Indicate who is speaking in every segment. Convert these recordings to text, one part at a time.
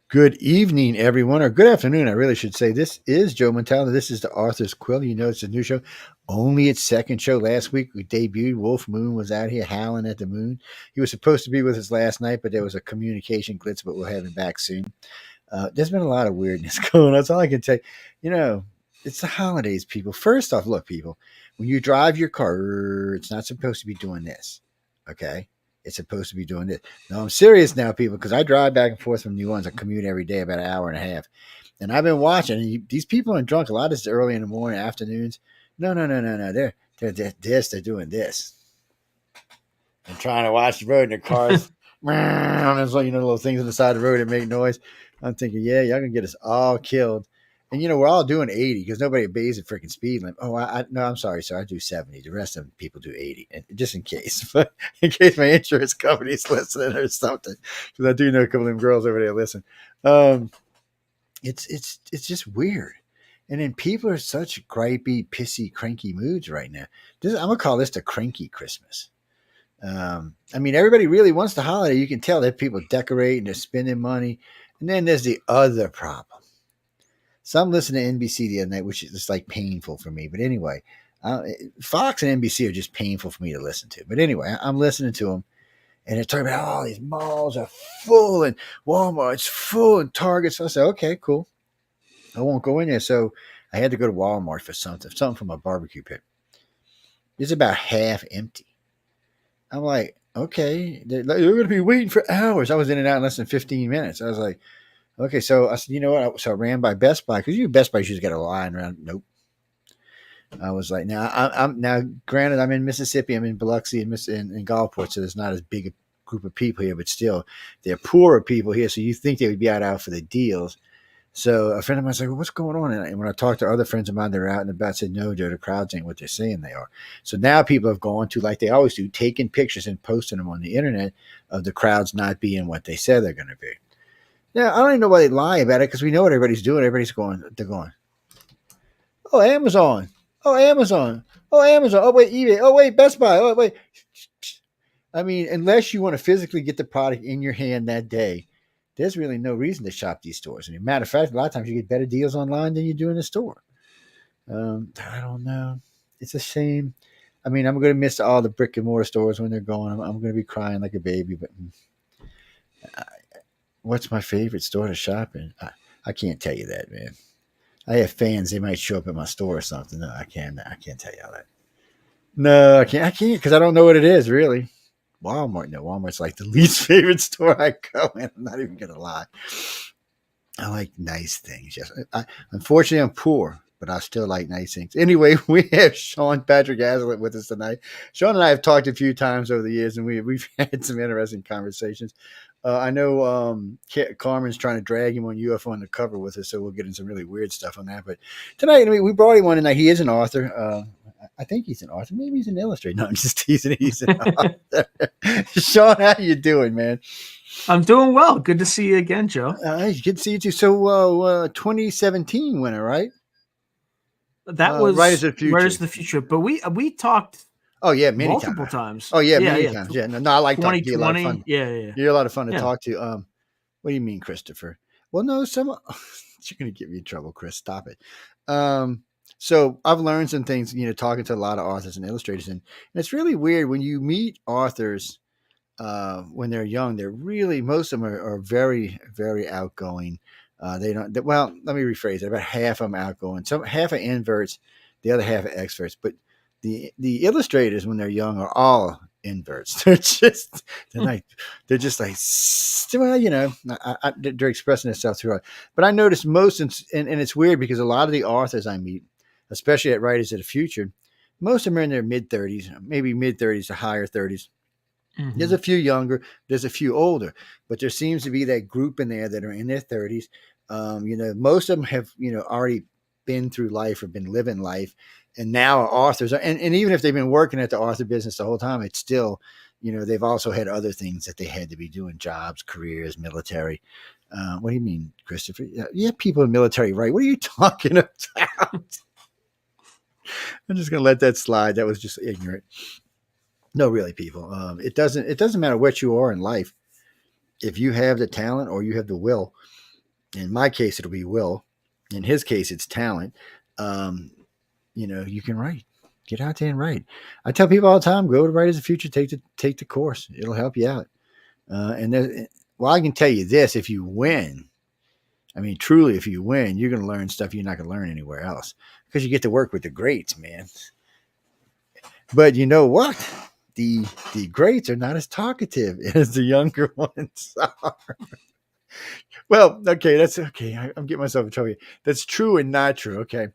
Speaker 1: Good evening, everyone, or good afternoon, I really should say. This is Joe Montaldo. This is the Authors Quill. You know, it's a new show. Only its second show. Last week we debuted. Wolf Moon was out here howling at the moon. He was supposed to be with us last night, but there was a communication glitch, but we'll have him back soon. There's been a lot of weirdness going on. That's all I can tell you. You know, it's the holidays, people. First off, look, people, when you drive your car, it's not supposed to be doing this. Okay? It's supposed to be doing this. No, I'm serious now, people, because I drive back and forth from New Orleans. I commute every day, about an hour and a half. And I've been watching. And these people are drunk. A lot of this early in the morning, afternoons. No, no, no, no, no. They're doing this. And trying to watch the road, and the cars, there's like, little things on the side of the road that make noise. I'm thinking, yeah, y'all gonna get us all killed. And we're all doing 80 because nobody obeys the freaking speed limit. Oh, no, I'm sorry, sir. I do 70. The rest of them people do 80, and just in case, but in case my insurance company's listening or something, because I do know a couple of them girls over there listen. It's just weird. And then people are such gripey, pissy, cranky moods right now. I'm gonna call this the cranky Christmas. I mean, everybody really wants the holiday. You can tell that people decorate and they're spending money. And then there's the other problem. So I'm listening to NBC the other night, which is just like painful for me. But anyway, Fox and NBC are just painful for me to listen to. But anyway, I'm listening to them, and they're talking about all these malls are full and Walmart's full and Target. So I said, okay, cool. I won't go in there. So I had to go to Walmart for something for my barbecue pit. It's about half empty. I'm like, okay, you're going to be waiting for hours. I was in and out in less than 15 minutes. I was like, okay. So I said, you know what? So I ran by Best Buy because Best Buy usually got a line around. Nope. I was like, now I'm now. Granted, I'm in Mississippi. I'm in Biloxi and in Gulfport, so there's not as big a group of people here, but still, they're poorer people here. So you think they would be out for the deals. So a friend of mine was like, well, what's going on? And when I talked to other friends of mine that are out and about, said, no, Joe, the crowds ain't what they're saying they are. So now people have gone to, like they always do, taking pictures and posting them on the internet of the crowds not being what they said they're going to be. Now, I don't even know why they lie about it because we know what everybody's doing. They're going, oh, Amazon. Oh, Amazon. Oh, Amazon. Oh, wait, eBay. Oh, wait, Best Buy. Oh, wait. I mean, unless you want to physically get the product in your hand that day, there's really no reason to shop these stores. I mean, matter of fact, a lot of times you get better deals online than you do in the store. I don't know. It's a shame. I mean, I'm going to miss all the brick and mortar stores when they're gone. I'm going to be crying like a baby. But what's my favorite store to shop in? I can't tell you that, man. I have fans. They might show up at my store or something. No, I can't tell you all that. No, I can't because I don't know what it is really. Walmart. No, Walmart's like the least favorite store I go in. I'm not even going to lie. I like nice things. Yes. Unfortunately, I'm poor, but I still like nice things. Anyway, we have Patrick Hazlett with us tonight. Sean and I have talked a few times over the years, and we've had some interesting conversations. I know Carmen's trying to drag him on UFO Undercover with us, so we'll get into some really weird stuff on that. But tonight, we brought him on tonight. He is an author. I think he's an author. Maybe he's an illustrator. No, I'm just teasing. He's an author. Sean, how you doing, man?
Speaker 2: I'm doing well. Good to see you again, Joe.
Speaker 1: Good to see you too. So 2017 winner, right?
Speaker 2: That was
Speaker 1: Right as the Future.
Speaker 2: Right as the Future. But we talked.
Speaker 1: Oh yeah,
Speaker 2: multiple times.
Speaker 1: Oh yeah, many times. Yeah, no, I like talking to you. A lot of fun.
Speaker 2: Yeah.
Speaker 1: You're a lot of fun to talk to. What do you mean, Christopher? Well, no, you're going to get me in trouble, Chris. Stop it. So I've learned some things, talking to a lot of authors and illustrators, and it's really weird when you meet authors when they're young. They're really, most of them are very, very outgoing. They don't. Well, let me rephrase it. About half of them outgoing. Half are inverts, the other half are extroverts. But the illustrators when they're young are all inverts. They're just like well, they're expressing themselves throughout. But I noticed most, and it's weird because a lot of the authors I meet, especially at Writers of the Future, most of them are in their mid-30s, maybe mid-30s to higher 30s. Mm-hmm. There's a few younger, there's a few older, but there seems to be that group in there that are in their 30s. Most of them have, already been through life or been living life, and now are authors. And even if they've been working at the author business the whole time, it's still, they've also had other things that they had to be doing, jobs, careers, military. What do you mean, Christopher? Yeah, people in military, right? What are you talking about? I'm just going to let that slide. That was just ignorant. No, really, people. It doesn't matter what you are in life. if you have the talent or you have the will, in my case, it'll be will. In his case, it's talent. You can write. Get out there and write. I tell people all the time, go to Writers of the Future, take the course. It'll help you out. I can tell you this: if you win, I mean, truly, if you win, you're going to learn stuff you're not going to learn anywhere else because you get to work with the greats, man. But you know what? The greats are not as talkative as the younger ones are. Well, okay, that's okay. I'm getting myself in trouble. That's true and not true. Okay.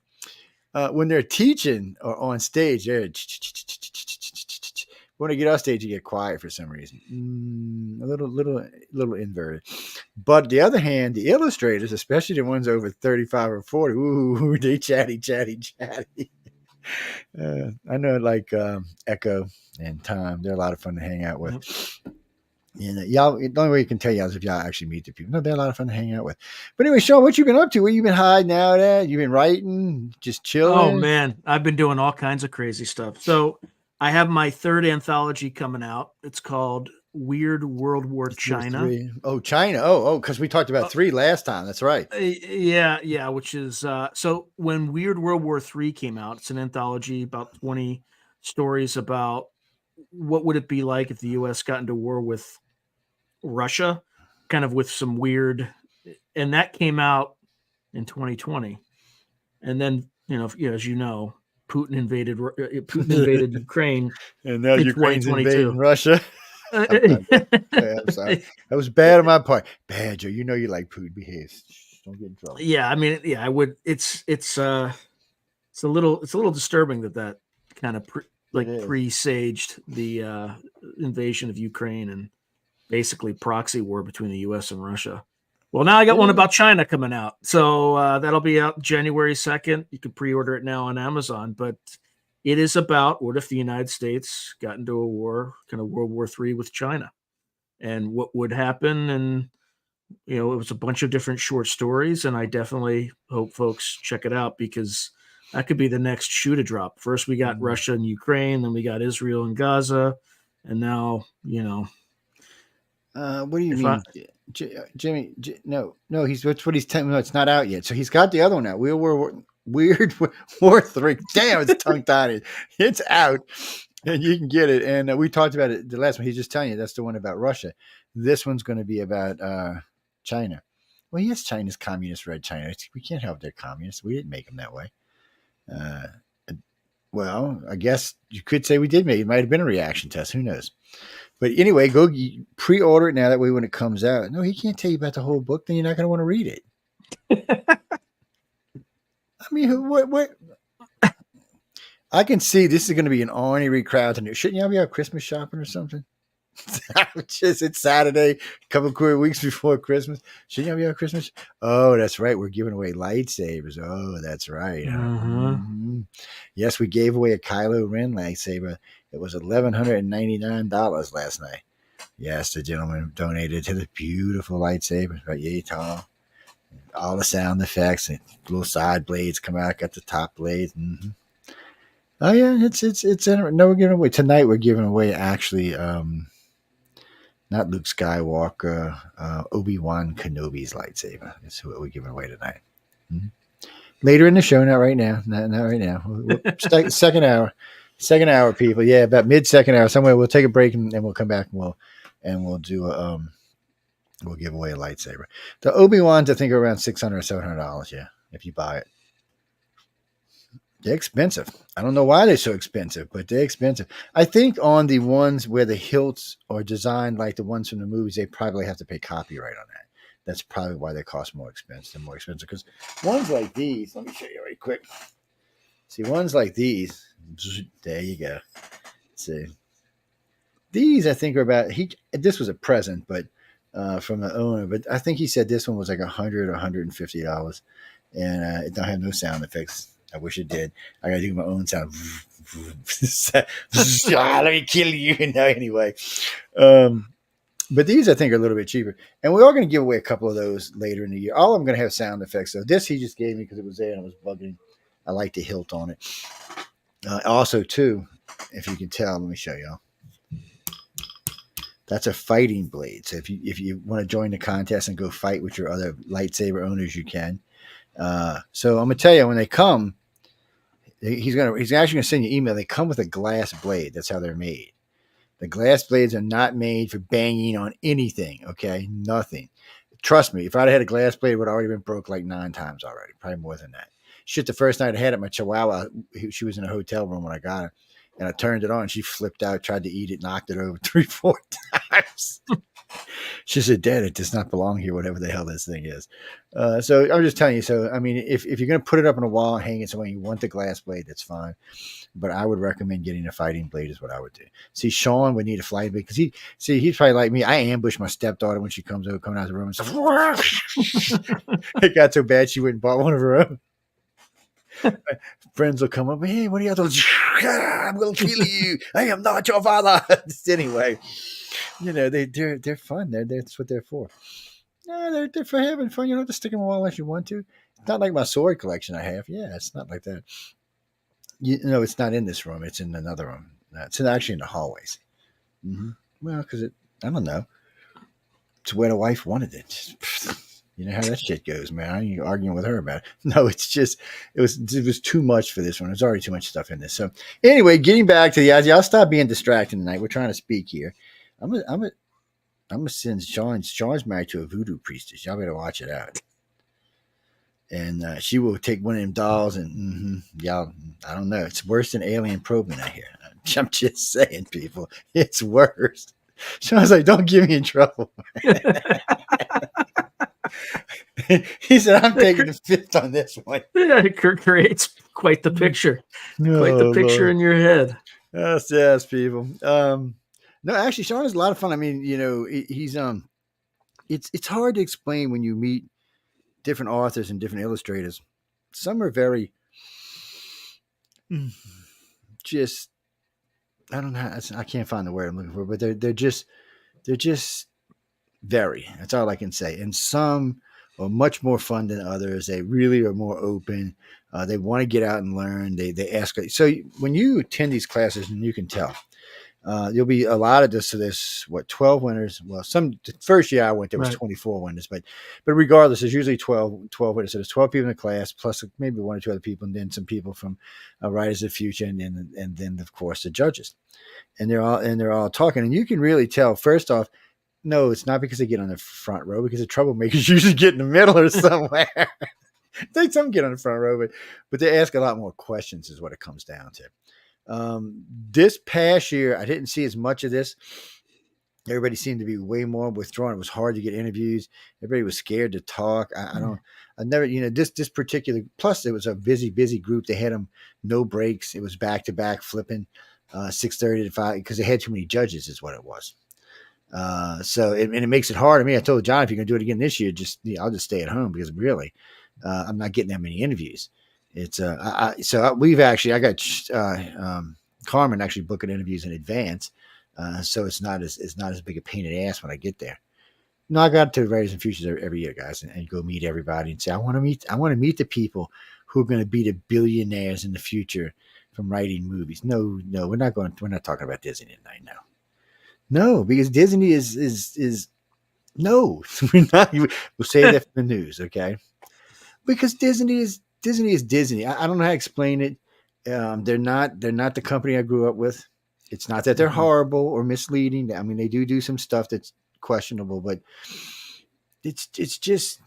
Speaker 1: When they're teaching or on stage, they're when they get off stage, you get quiet for some reason. A little inverted. But the other hand, the illustrators, especially the ones over 35 or 40, ooh, they chatty. I know, like Echo and Tom, they're a lot of fun to hang out with. And y'all, the only way you can tell y'all is if y'all actually meet the people. No, they're a lot of fun to hang out with. But anyway, Sean, what you been up to? Where you been hiding out at? You been writing? Just chilling?
Speaker 2: Oh man, I've been doing all kinds of crazy stuff. So I have my third anthology coming out. It's called Weird World War China.
Speaker 1: 3. Oh, China. Oh, because we talked about 3 last time. That's right.
Speaker 2: Yeah. Which is so when Weird World War 3 came out, it's an anthology about 20 stories about what would it be like if the U.S. got into war with Russia, kind of with some weird, and that came out in 2020, and then as you know, Putin invaded Ukraine,
Speaker 1: and now Ukraine's invading Russia.
Speaker 2: I'm
Speaker 1: sorry, that was bad on my part. Bad, Joe. You know you like Putin. Behave. Don't get in trouble.
Speaker 2: Yeah, I mean, I would. It's a little disturbing that kind of presaged the invasion of Ukraine and basically proxy war between the U.S. and Russia. Well, now I got one about China coming out. So that'll be out January 2nd. You can pre-order it now on Amazon. But it is about what if the United States got into a war, kind of World War III with China, and what would happen. And, it was a bunch of different short stories. And I definitely hope folks check it out because that could be the next shoe to drop. First, we got Russia and Ukraine. Then we got Israel and Gaza. And now,
Speaker 1: what do you mean, Jimmy? No, that's what he's telling me. No, it's not out yet. So he's got the other one out. Weird War 3. Damn, it's tongue tied. It's out, and you can get it. And we talked about it the last one. He's just telling you that's the one about Russia. This one's going to be about China. Well, yes, China's communist, red China. We can't help they're communists. We didn't make them that way. Well, I guess you could say we did make it. It might have been a reaction test. Who knows? But anyway, go pre-order it now. That way when it comes out. No, he can't tell you about the whole book. Then you're not going to want to read it. I mean, what? I can see this is going to be an ornery crowd. Shouldn't y'all be out Christmas shopping or something? It's Saturday, a couple of weeks before Christmas. Shouldn't y'all be out Christmas? Oh, that's right. We're giving away lightsabers. Oh, that's right. Mm-hmm. Yes, we gave away a Kylo Ren lightsaber. It was $1,199 last night. Yes, the gentleman donated to the beautiful lightsaber, right? Yay tall. All the sound effects and little side blades come out. Got the top blades. Mm-hmm. Oh yeah, it's no, we're giving away tonight. We're giving away actually not Luke Skywalker, Obi-Wan Kenobi's lightsaber. That's what we're giving away tonight. Mm-hmm. Later in the show, not right now. Not right now. Second hour, people. Yeah, about mid-second hour. Somewhere we'll take a break and we'll come back and we'll do we'll give away a lightsaber. The Obi-Wans I think are around $600 or $700. Yeah, if you buy it. They're expensive. I don't know why they're so expensive, but they're expensive. I think on the ones where the hilts are designed like the ones from the movies, they probably have to pay copyright on that. That's probably why they cost more expensive. Because ones like these, let me show you right quick. See, ones like these, there you go. See, these I think are about. This was a present, but from the owner. But I think he said this one was like $100 or $150, and it don't have no sound effects. I wish it did. I gotta do my own sound. Let me kill you anyway. But these I think are a little bit cheaper, and we are going to give away a couple of those later in the year. All of them going to have sound effects. So this he just gave me because it was there and I was bugging. I like the hilt on it. Also, too, if you can tell, let me show y'all. That's a fighting blade. So if you want to join the contest and go fight with your other lightsaber owners, you can. So I'm gonna tell you, when they come, he's actually gonna send you an email. They come with a glass blade. That's how they're made. The glass blades are not made for banging on anything. Okay, nothing. Trust me, if I'd had a glass blade, it would have already been broke like 9 times already, probably more than that. Shit, the first night I had it, my Chihuahua, she was in a hotel room when I got her, and I turned it on. She flipped out, tried to eat it, knocked it over 3, 4 times. She said, "Dad, it does not belong here, whatever the hell this thing is." So I'm just telling you. So, I mean, if you're going to put it up on a wall and hang it somewhere, you want the glass blade, that's fine. But I would recommend getting a fighting blade is what I would do. See, Sean would need a fighting blade because he's probably like me. I ambush my stepdaughter when she coming out of the room and stuff. It got so bad she went and bought one of her own. Friends will come up, "Hey, what are you doing?" "I'm going to kill you. I am not your father." Anyway, they're fun. That's what they're for. No, they're for having fun. You don't have to stick them on the wall unless you want to. It's not like my sword collection I have. Yeah, it's not like that. It's not in this room. It's in another room. It's actually in the hallways. Mm-hmm. Well, because I don't know. It's where the wife wanted it. You know how that shit goes, man. I ain't arguing with her about it. No, it's just it was too much for this one. There's already too much stuff in this. So anyway, getting back to the idea, I'll stop being distracted tonight. We're trying to speak here. I'm gonna send Sean. Sean's married to a voodoo priestess. Y'all better watch it out. And she will take one of them dolls and y'all, I don't know. It's worse than alien probing out here. I'm just saying, people. It's worse. Sean's like, "Don't get me in trouble." He said, "I'm taking the fifth on this one."
Speaker 2: Yeah, it creates quite the picture. Quite the picture Lord. In your head.
Speaker 1: Yes, people. No, actually, Sean is a lot of fun. I mean, he's it's hard to explain when you meet different authors and different illustrators. Some are very just, I don't know. I can't find the word I'm looking for, but they're just very. That's all I can say. And some are much more fun than others. They really are more open. They want to get out and learn. They ask. So when you attend these classes, and you can tell, you'll be allotted to this 12 winners. Well, the first year I went, there was 24 winners, but regardless, there's usually 12 winners. So there's 12 people in the class, plus maybe 1 or 2 other people, and then some people from Writers of the Future, and then of course the judges. And they're all talking, and you can really tell. First off, no, it's not because they get on the front row, because the troublemakers usually get in the middle or somewhere. Some get on the front row, but they ask a lot more questions, is what it comes down to. This past year, I didn't see as much of this. Everybody seemed to be way more withdrawn. It was hard to get interviews. Everybody was scared to talk. I never, this particular, plus it was a busy group. They had them no breaks. It was back to back flipping, 6:30 to 5, because they had too many judges is what it was. So it makes it hard. I mean, I told John, if you're going to do it again this year, I'll just stay at home, because really, I'm not getting that many interviews. It's we've actually, I got Carmen actually booking interviews in advance, so it's not as big a pain in the ass when I get there. No, I got to Writers and Futures every year, guys, and go meet everybody and say, I want to meet the people who are going to be the billionaires in the future from writing movies. No, we're not talking about Disney tonight. No, because Disney is no, we're not. We'll say that for the news, okay? Because Disney is Disney. I don't know how to explain it. They're not the company I grew up with. It's not that they're horrible or misleading. I mean, they do some stuff that's questionable, but it's just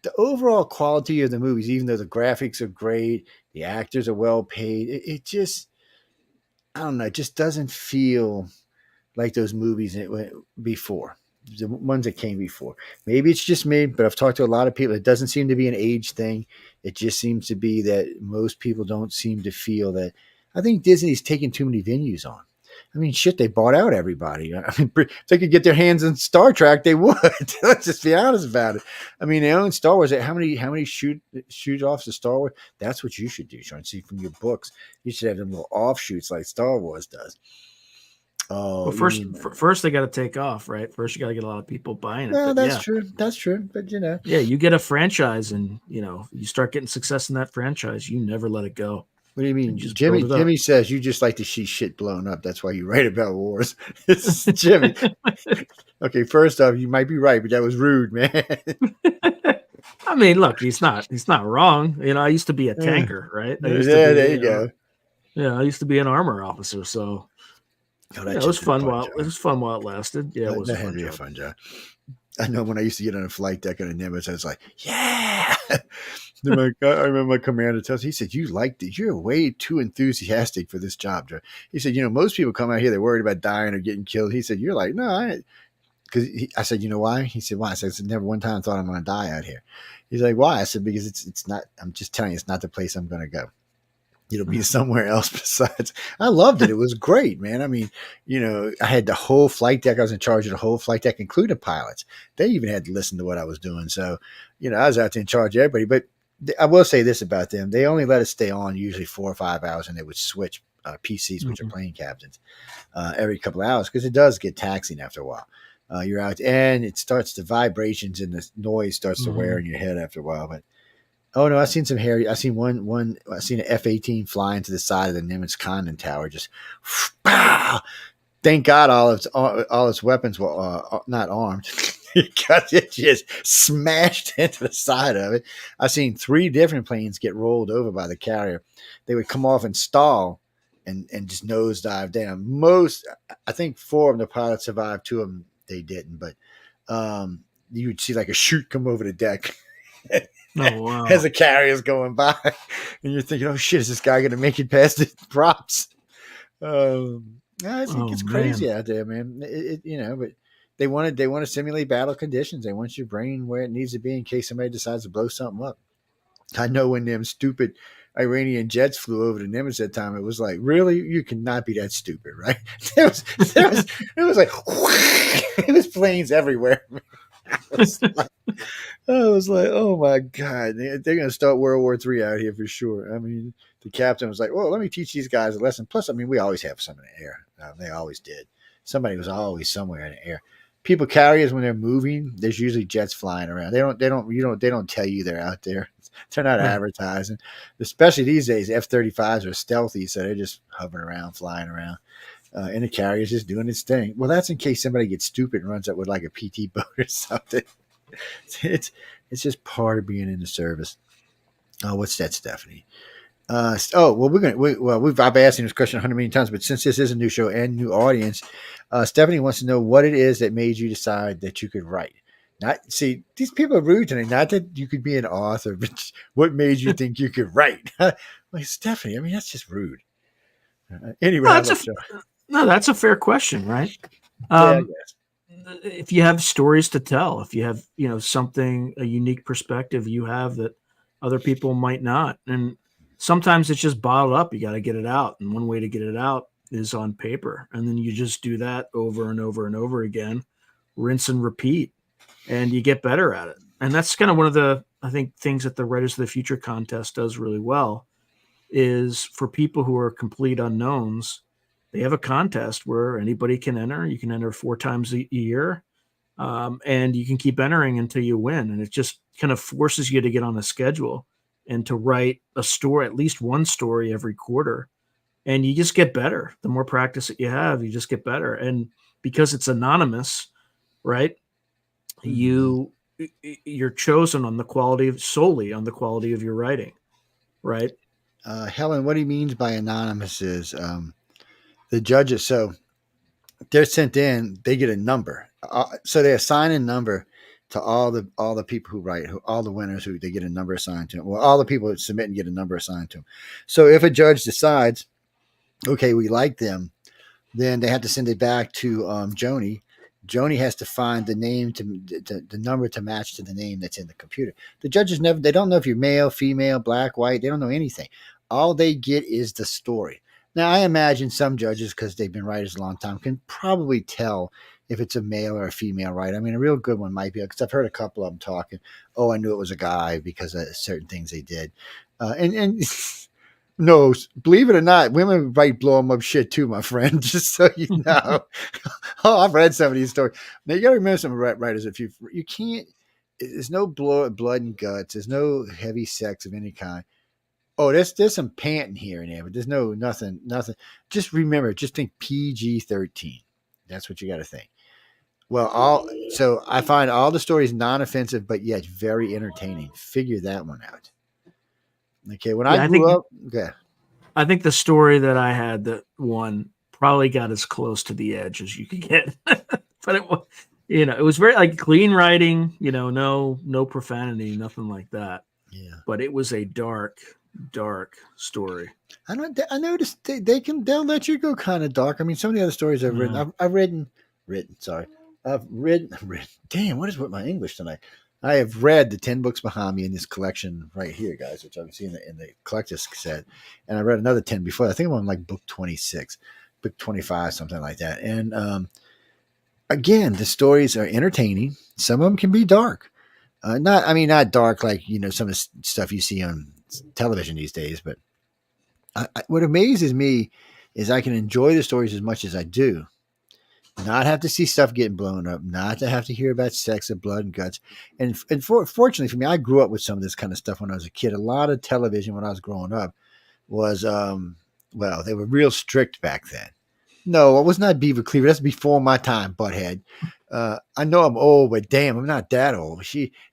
Speaker 1: the overall quality of the movies. Even though the graphics are great, the actors are well paid. It just, I don't know. It just doesn't feel like those movies before. The ones that came before. Maybe it's just me, but I've talked to a lot of people. It doesn't seem to be an age thing. It just seems to be that most people don't seem to feel that. I think Disney's taking too many venues on. I mean, shit, they bought out everybody. I mean, if they could get their hands on Star Trek, they would. Let's just be honest about it. I mean, they own Star Wars. How many shoot offs of Star Wars? That's what you should do, Sean. See, from your books, you should have them little offshoots like Star Wars does. Oh,
Speaker 2: well, first they got to take off, right? First, you got to get a lot of people buying it.
Speaker 1: Well, that's true. That's true. But
Speaker 2: you get a franchise, and you start getting success in that franchise. You never let it go.
Speaker 1: What do you
Speaker 2: and
Speaker 1: mean?
Speaker 2: you just build
Speaker 1: Jimmy
Speaker 2: it up.
Speaker 1: Jimmy says you just like to see shit blown up. That's why you write about wars. This is Jimmy. Okay, first off, you might be right, but that was rude, man.
Speaker 2: I mean, look, he's not wrong. I used to be a tanker, right? I used to
Speaker 1: Yeah, there
Speaker 2: be,
Speaker 1: you go.
Speaker 2: yeah, I used to be an armor officer. So
Speaker 1: Oh,
Speaker 2: yeah,
Speaker 1: that
Speaker 2: it was
Speaker 1: should be a
Speaker 2: fun
Speaker 1: fun
Speaker 2: while it
Speaker 1: job.
Speaker 2: was fun while it lasted. Yeah, it was a
Speaker 1: That had
Speaker 2: fun
Speaker 1: to be a
Speaker 2: job.
Speaker 1: fun job. I know when I used to get on a flight deck on a Nimitz, I was like, yeah. I remember my commander tells me, he said, you liked it. You're way too enthusiastic for this job, Joe. He said, most people come out here, they're worried about dying or getting killed. He said, you're like, no, because I said, you know why? He said, why? I said, never one time thought I'm going to die out here. He's like, why? I said, because it's not, I'm just telling you, it's not the place I'm going to go. It'll be somewhere else besides. I loved it. It was great, man. I mean, I had the whole flight deck. I was in charge of the whole flight deck, including pilots. They even had to listen to what I was doing. So, I was out there in charge of everybody. But I will say this about them. They only let us stay on usually 4 or 5 hours, and they would switch PCs, which are
Speaker 2: Mhm.
Speaker 1: plane captains, every couple of hours because it does get taxing after a while. You're out, and it starts, the vibrations and the noise starts to wear
Speaker 2: Mhm.
Speaker 1: in your head after a while. But oh no, I've seen some hairy. I seen one. I seen an F-18 flying to the side of the Nimitz Condon Tower. Just, pow! Thank God all its weapons were not armed. Because it just smashed into the side of it. I've seen 3 different planes get rolled over by the carrier. They would come off and stall, and just nosedive down. I think 4 of the pilots survived. 2 of them they didn't, but you would see like a chute come over the deck.
Speaker 2: Oh
Speaker 1: As
Speaker 2: wow.
Speaker 1: the carrier's going by, and you're thinking, "Oh shit, is this guy going to make it past the props?" It
Speaker 2: Oh
Speaker 1: gets
Speaker 2: man.
Speaker 1: crazy out there, man. But they want to simulate battle conditions. They want your brain where it needs to be in case somebody decides to blow something up. I know when them stupid Iranian jets flew over the Nimitz that time, it was like, really, you cannot be that stupid, right? It was like, it was planes everywhere. I was like, oh my God, they're going to start World War III out here for sure. I mean, the captain was like, well, let me teach these guys a lesson. Plus, I mean, we always have some in the air. They always did. Somebody was always somewhere in the air. People carriers when they're moving, there's usually jets flying around. They don't tell you they're out there. They're not
Speaker 2: Yeah.
Speaker 1: advertising. Especially these days, F-35s are stealthy, so they're just hovering around, flying around. And the carrier's just doing its thing. Well, that's in case somebody gets stupid and runs up with like a PT boat or something. It's it's just part of being in the service. Oh, what's that, Stephanie? Well, I've asked you this question 100 million times, but since this is a new show and new audience, Stephanie wants to know what it is that made you decide that you could write. Not see these people are rude today. Not that you could be an author, but what made you think you could write? Like Stephanie, I mean that's just rude. Anyway,
Speaker 2: No,
Speaker 1: I'll
Speaker 2: that's a
Speaker 1: let you.
Speaker 2: no, that's a fair question, right?
Speaker 1: Yeah, I
Speaker 2: Um,
Speaker 1: guess.
Speaker 2: if you have stories to tell, if you have, something, a unique perspective you have that other people might not. And sometimes it's just bottled up. You got to get it out. And one way to get it out is on paper. And then you just do that over and over and over again, rinse and repeat, and you get better at it. And that's kind of one of the, I think, things that the Writers of the Future contest does really well is for people who are complete unknowns. They have a contest where anybody can enter. You can enter 4 times a year, and you can keep entering until you win. And it just kind of forces you to get on a schedule and to write a story, at least one story every quarter. And you just get better. The more practice that you have, you just get better. And because it's anonymous, right?
Speaker 1: Mhm.
Speaker 2: You you're chosen on the quality of solely on the quality of your writing, right?
Speaker 1: Helen, what he means by anonymous is the judges. So they're sent in, they get a number. So they assign a number to all the people who write, all the winners who they get a number assigned to them. Well, all the people who submit and get a number assigned to them. So if a judge decides, okay, we like them, then they have to send it back to Joni. Joni has to find the name to the number to match to the name that's in the computer. The judges they don't know if you're male, female, black, white. They don't know anything. All they get is the story. Now, I imagine some judges, because they've been writers a long time, can probably tell if it's a male or a female writer. I mean, a real good one might be, because I've heard a couple of them talking. Oh, I knew it was a guy because of certain things they did, and no, believe it or not, women write blow them up shit too, my friend. Just so you know. Oh, I've read some of these stories. Now you got to remember some writers. If you can't, there's no blood and guts. There's no heavy sex of any kind. Oh, there's some panting here and there, but there's nothing. Just remember, just think PG-13. That's what you got to think. Well, so I find all the stories non-offensive, but yet very entertaining. Figure that one out. Okay, when I grew up, okay.
Speaker 2: I think the story that I had that won probably got as close to the edge as you could get, but it was, it was very like clean writing, no profanity, nothing like that.
Speaker 1: Yeah,
Speaker 2: but it was a dark story.
Speaker 1: I noticed they'll let you go kind of dark. I mean, some of the other stories I've written, I've written. Sorry, I've written. Damn, what is with my English tonight? I have read the 10 books behind me in this collection right here, guys, which I can see in the collector's set. And I read another 10 before. I think I'm on like book 26, book 25, something like that. And again, the stories are entertaining. Some of them can be dark. Not dark like, some of the stuff you see on television these days. But what amazes me is I can enjoy the stories as much as I do. Not have to see stuff getting blown up, not to have to hear about sex and blood and guts. And fortunately for me, I grew up with some of this kind of stuff when I was a kid. A lot of television when I was growing up was, they were real strict back then. No, I was not Beaver Cleaver. That's before my time, butthead. I know I'm old, but damn, I'm not that old.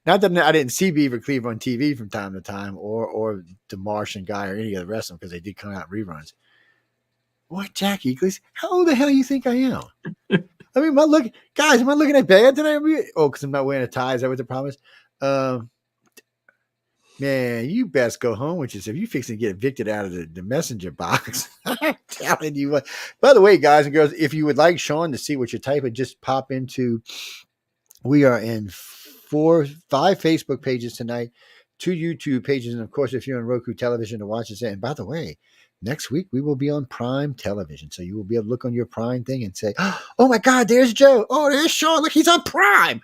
Speaker 1: Not that I didn't see Beaver Cleaver on TV from time to time or the Martian guy or any of the rest of them because they did come out in reruns. What, Jack Eagles? How old the hell do you think I am? I mean, am I looking at bad tonight? Because I'm not wearing a tie. Is that what the problem is? Man, you best go home with yourself. You fixing to get evicted out of the messenger box. I'm telling you what. By the way, guys and girls, if you would like Sean to see what you're typing, just pop into. We are in 5 Facebook pages tonight, 2 YouTube pages, and of course, if you're on Roku television to watch this. And by the way, next week we will be on Prime Television, so you will be able to look on your Prime thing and say, "Oh my God, there's Joe! Oh, there's Sean! Look, he's on Prime."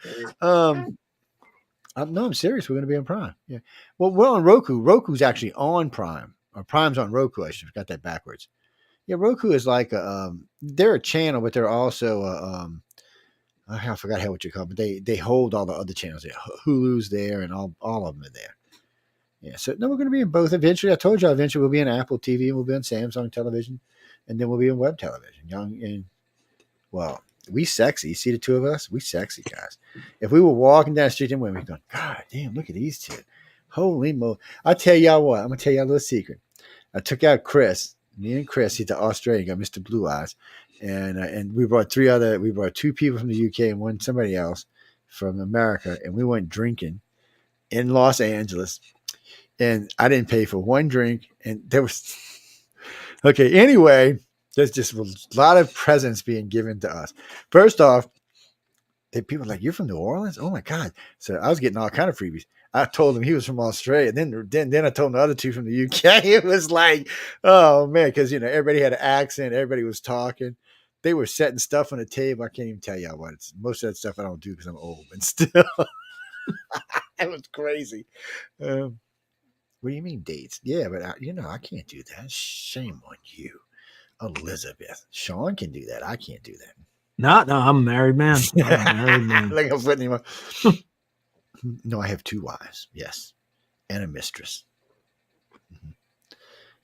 Speaker 1: No, I'm serious. We're going to be on Prime. Yeah. Well, we're on Roku. Roku's actually on Prime. Or Prime's on Roku. I should have got that backwards. Yeah, Roku is like they're a channel, but they're also I forgot what you call them, but they hold all the other channels. Hulu's there, and all of them are there. Yeah, so no, we're going to be in both eventually. I told you eventually we'll be in Apple TV and we'll be on Samsung television, and then we'll be in web television. We sexy. You see the two of us? We sexy, guys. If we were walking down the street and we'd be going, God damn, look at these two. Holy moly. I'll tell y'all what. I'm going to tell y'all a little secret. I took out Chris. Me and Chris, he's the Australian guy, Mr. Blue Eyes. And we brought 2 people from the UK and somebody else from America. And we went drinking in Los Angeles. And I didn't pay for one drink. And there was, okay, anyway, there's just a lot of presents being given to us. First off, people were like, "You're from New Orleans? Oh my God!" So I was getting all kind of freebies. I told him he was from Australia. Then I told him the other 2 from the UK. It was like, oh man, because everybody had an accent, everybody was talking. They were setting stuff on the table. I can't even tell y'all what. Most of that stuff I don't do because I'm old, but still, it was crazy. What do you mean dates? Yeah, but I can't do that. Shame on you. Elizabeth. Sean can do that. I can't do that.
Speaker 2: No, I'm a married man.
Speaker 1: Like I'm putting him on. No, I have 2 wives. Yes. And a mistress. Mm-hmm.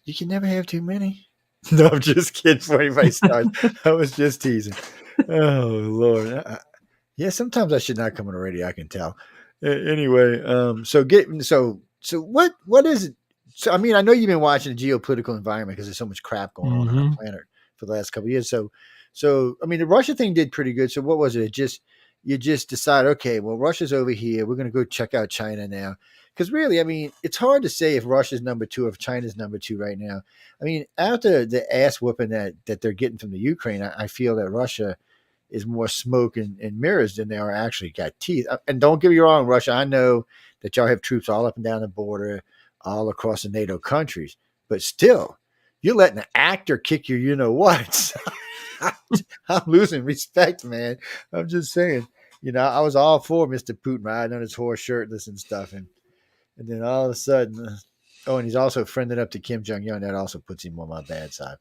Speaker 1: You can never have too many. No, I'm just kidding before anybody starts. I was just teasing. Oh, Lord. Sometimes I should not come on the radio. I can tell. Anyway, so what is it? So, I mean, I know you've been watching the geopolitical environment because there's so much crap going on our planet for the last couple of years. So, I mean, the Russia thing did pretty good. So what was it? You just decide, okay, well, Russia's over here. We're going to go check out China now. Because really, I mean, it's hard to say if Russia's number 2 or if China's number 2 right now. I mean, after the ass whooping that they're getting from the Ukraine, I feel that Russia is more smoke and mirrors than they are actually got teeth. And don't get me wrong, Russia, I know that y'all have troops all up and down the border, all across the NATO countries, but still, you're letting an actor kick your what. I'm losing respect, man. I'm just saying, I was all for Mr. Putin. I had on his horse shirtless and stuff. And then all of a sudden, and he's also friended up to Kim Jong-un. That also puts him on my bad side.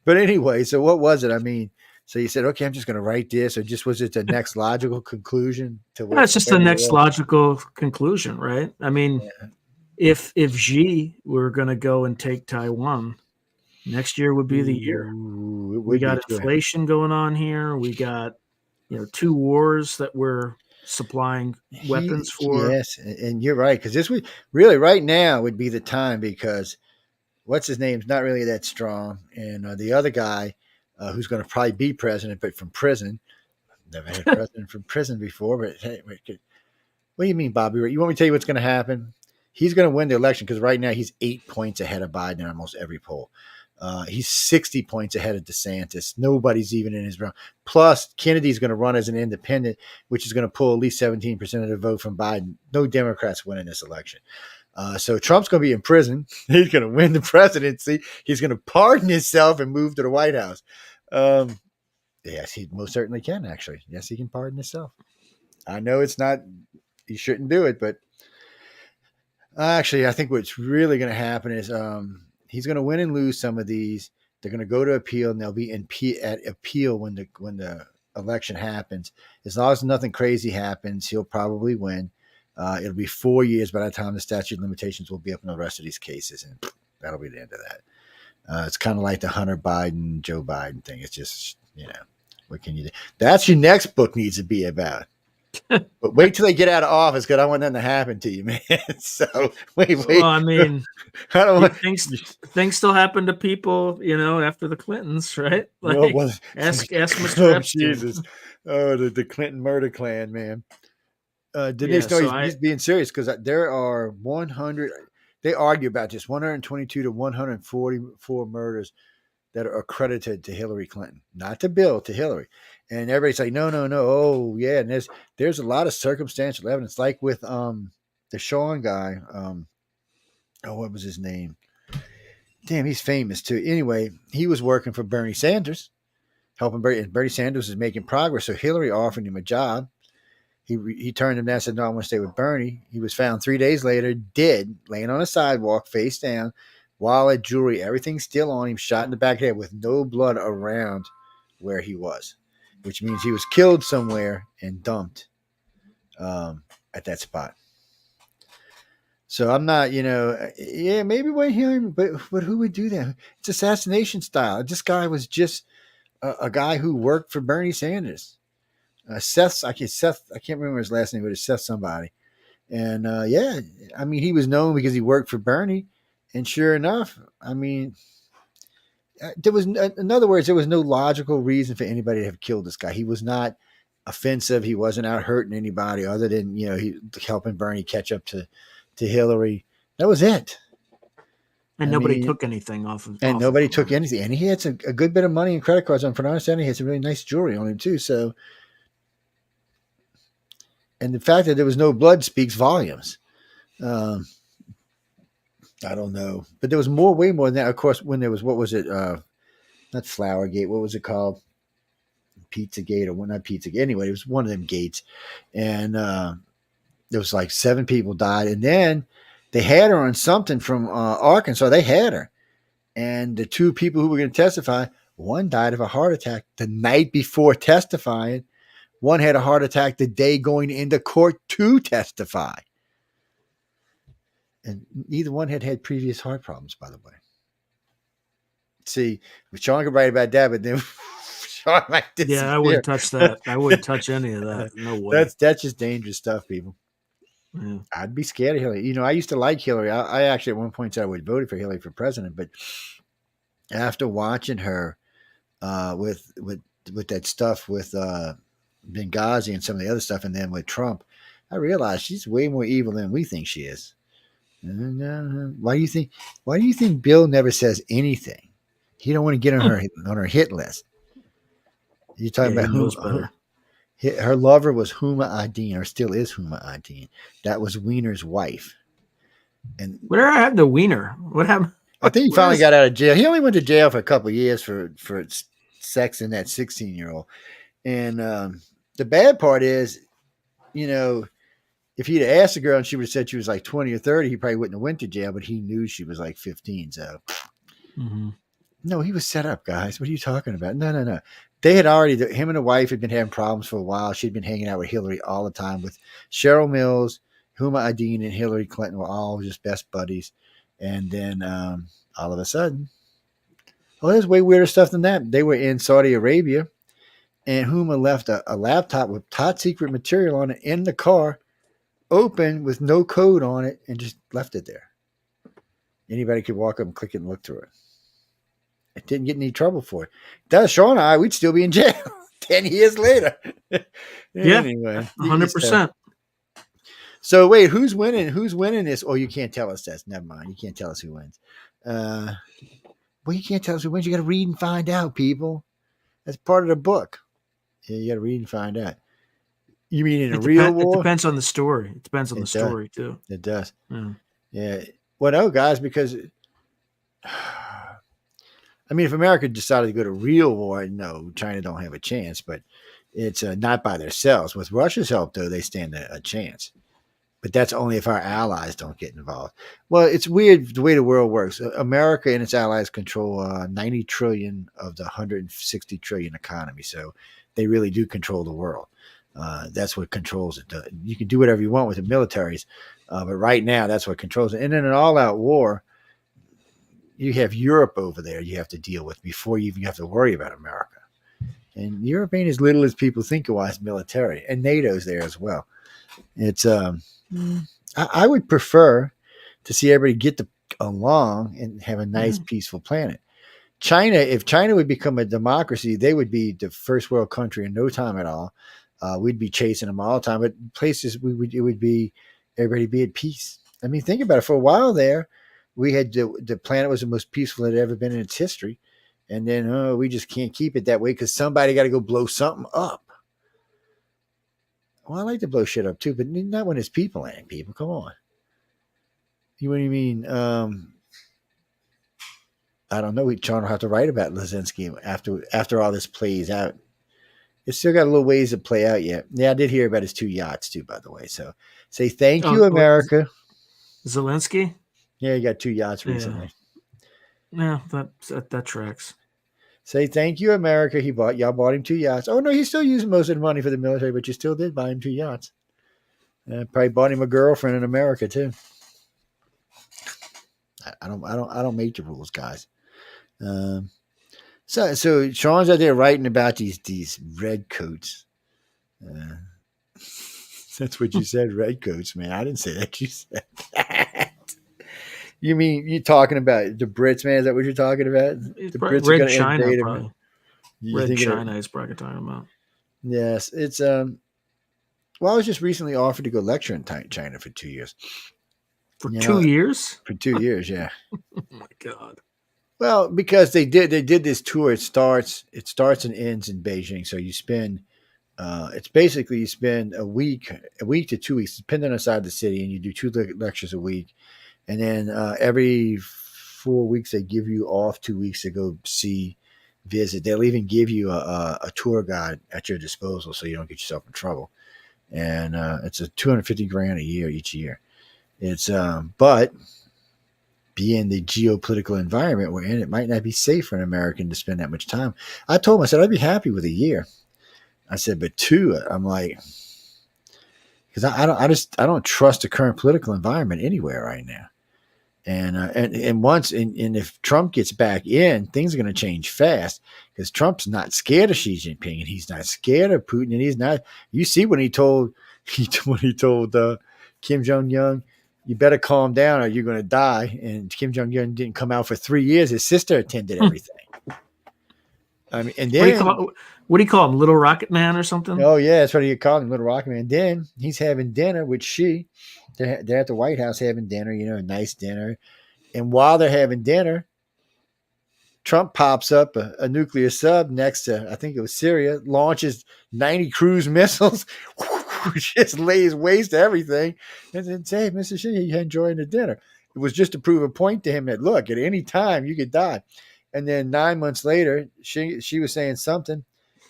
Speaker 1: But anyway, so what was it? I mean, so you said, okay, I'm just going to write this, or was it the next logical conclusion to what?
Speaker 2: It's just the next logical conclusion, right? I mean, if Xi were going to go and take Taiwan, next year would be the year.
Speaker 1: Ooh,
Speaker 2: We got inflation going on here. We got, 2 wars that we're supplying weapons for.
Speaker 1: Yes, and you're right, because this would really right now would be the time, because what's his name's not really that strong, and the other guy who's going to probably be president, but from prison. Never had a president from prison before, but hey, what do you mean, Bobby? You want me to tell you what's going to happen? He's going to win the election because right now he's 8 points ahead of Biden in almost every poll. He's 60 points ahead of DeSantis. Nobody's even in his round. Plus, Kennedy's going to run as an independent, which is going to pull at least 17% of the vote from Biden. No Democrats winning this election. So Trump's going to be in prison. He's going to win the presidency. He's going to pardon himself and move to the White House. Yes, he most certainly can, actually. Yes, he can pardon himself. I know it's not, he shouldn't do it, but actually, I think what's really going to happen is he's going to win and lose some of these. They're going to go to appeal, and they'll be at appeal when the election happens. As long as nothing crazy happens, he'll probably win. It'll be 4 years by the time the statute of limitations will be up in the rest of these cases, and that'll be the end of that. It's kind of like the Hunter Biden, Joe Biden thing. It's just, what can you do? That's your next book needs to be about. But wait till they get out of office, because I want that to happen to you, man. So wait.
Speaker 2: Well, I mean,
Speaker 1: I don't want
Speaker 2: things still happen to people, after the Clintons, right? Like, ask Mr. Epstein.
Speaker 1: Jesus. Oh, the Clinton murder clan, man. Denise, he's being serious, because there are 100. They argue about this 122 to 144 murders that are accredited to Hillary Clinton, not to Bill, to Hillary. And everybody's like, no. Oh, yeah. And there's a lot of circumstantial evidence, like with the Sean guy. What was his name? Damn, he's famous too. Anyway, he was working for Bernie Sanders, helping Bernie. And Bernie Sanders is making progress. So Hillary offered him a job. He turned him down and said, no, I want to stay with Bernie. He was found 3 days later, dead, laying on a sidewalk, face down, wallet, jewelry, everything still on him, shot in the back of the head with no blood around where he was, which means he was killed somewhere and dumped at that spot. So I'm not, maybe we're hearing, but who would do that? It's assassination style. This guy was just a guy who worked for Bernie Sanders. Seth, I can't remember his last name, but it's Seth somebody. And he was known because he worked for Bernie. And sure enough, there was, in other words, there was no logical reason for anybody to have killed this guy. He was not offensive. He wasn't out hurting anybody other than, he helping Bernie catch up to Hillary. That was it.
Speaker 2: And nobody took anything off of
Speaker 1: And nobody took anything. And he had a good bit of money and credit cards on. From my understanding, he had some really nice jewelry on him too. So, and the fact that there was no blood speaks volumes. I don't know, but there was way more than that. Of course, when there was, what was it? Not Flowergate. What was it called? Pizzagate, or not Pizzagate. Anyway, it was one of them gates, and there was like 7 people died, and then they had her on something from Arkansas. They had her, and the 2 people who were going to testify, one died of a heart attack the night before testifying. One had a heart attack the day going into court to testify. And neither one had previous heart problems, by the way. See, Sean could write about that, but then Sean might disappear.
Speaker 2: Yeah, I wouldn't touch that. I wouldn't touch any of that. No way.
Speaker 1: That's just dangerous stuff, people. Yeah. I'd be scared of Hillary. I used to like Hillary. I actually at one point said I would vote for Hillary for president, but after watching her with that stuff with Benghazi and some of the other stuff, and then with Trump, I realized she's way more evil than we think she is. Why do you think Bill never says anything? He don't want to get on her hit list. You're talking about her lover was Huma Adin, or still is Huma Adin. That was Wiener's wife. And
Speaker 2: where had the Wiener? What happened?
Speaker 1: I think he finally got out of jail. He only went to jail for a couple of years for sex in that 16-year-old. And the bad part is, if he'd asked the girl and she would have said she was like 20 or 30, he probably wouldn't have went to jail, but he knew she was like 15. So, No, he was set up, guys. What are you talking about? No. They had him and the wife had been having problems for a while. She'd been hanging out with Hillary all the time, with Cheryl Mills, Huma Abedin and Hillary Clinton were all just best buddies. And then all of a sudden, there's way weirder stuff than that. They were in Saudi Arabia, and Huma left a laptop with top secret material on it in the car, open with no code on it, and just left it there. Anybody could walk up and click it and look through it. It didn't get any trouble for it. That's Sean and I, we'd still be in jail 10 years later. Anyway,
Speaker 2: 100%.
Speaker 1: So wait, who's winning? Who's winning this? Oh, you can't tell us that. Never mind. You can't tell us who wins. Well, you can't tell us who wins. You got to read and find out, people. That's part of the book. Yeah, you got to read and find out. You mean in a real war?
Speaker 2: It depends on the story. It depends on the story, too.
Speaker 1: It does. Yeah. Well, no, guys, because I mean, if America decided to go to real war, no, China don't have a chance, but it's not by themselves. With Russia's help, though, they stand a chance. But that's only if our allies don't get involved. Well, it's weird the way the world works. America and its allies control 90 trillion of the 160 trillion economy. So they really do control the world. That's what controls it. You can do whatever you want with the militaries, but right now that's what controls it. And in an all-out war, you have Europe over there you have to deal with before you even have to worry about America. And Europe ain't as little as people think it was military, and NATO's there as well. It's I would prefer to see everybody get along and have a nice, peaceful planet. China, if China would become a democracy, they would be the first world country in no time at all. We'd be chasing them all the time, but places it would be everybody be at peace. I mean, think about it. For a while there, we had the planet was the most peaceful it had ever been in its history, and then we just can't keep it that way because somebody got to go blow something up. Well, I like to blow shit up too, but not when it's people in it. People, come on. What do you mean? I don't know. Sean will have to write about Lizinski after all this plays out. It's still got a little ways to play out yet. Yeah, I did hear about his 2 yachts too, by the way. So say thank you, America.
Speaker 2: Zelensky?
Speaker 1: Yeah, he got 2 yachts recently.
Speaker 2: Yeah, that tracks.
Speaker 1: Say thank you, America. Y'all bought him 2 yachts. Oh no, he's still using most of the money for the military, but you still did buy him 2 yachts. Probably bought him a girlfriend in America too. I don't make the rules, guys. So Sean's out there writing about these red coats. That's what you said, red coats, man. I didn't say that. You said that. You mean you're talking about the Brits, man? Is that what you're talking about? The Brits are going to invade them.
Speaker 2: Red China is probably talking about.
Speaker 1: Yes, it's well, I was just recently offered to go lecture in China for 2 years.
Speaker 2: For 2 years?
Speaker 1: For 2 years, yeah.
Speaker 2: Oh my God.
Speaker 1: Well, because they did this tour. It starts and ends in Beijing. So you spend it's basically you spend a week to 2 weeks, depending on the side of the city, and you do 2 lectures a week. And then every 4 weeks, they give you off 2 weeks to go visit. They'll even give you a tour guide at your disposal so you don't get yourself in trouble. And it's a $250,000 a year each year. It's but being the geopolitical environment we're in, it might not be safe for an American to spend that much time. I told him, I said, I'd be happy with a year. I said, but 2, I'm like, because I don't trust the current political environment anywhere right now. And once if Trump gets back in, things are going to change fast because Trump's not scared of Xi Jinping and he's not scared of Putin and he's not. You see when he told Kim Jong-un, you better calm down or you're going to die. And Kim Jong-un didn't come out for 3 years. His sister attended everything. I mean, and then
Speaker 2: what do you call him? Little Rocket Man or something?
Speaker 1: Oh yeah, that's what he called him, Little Rocket Man. Then he's having dinner with Xi. They're at the White House having dinner, a nice dinner. And while they're having dinner, Trump pops up a nuclear sub next to, I think it was Syria, launches 90 cruise missiles, just lays waste to everything. And then say, hey, Mr. Xi, you enjoying the dinner. It was just to prove a point to him that, look, at any time you could die. And then 9 months later, she was saying something.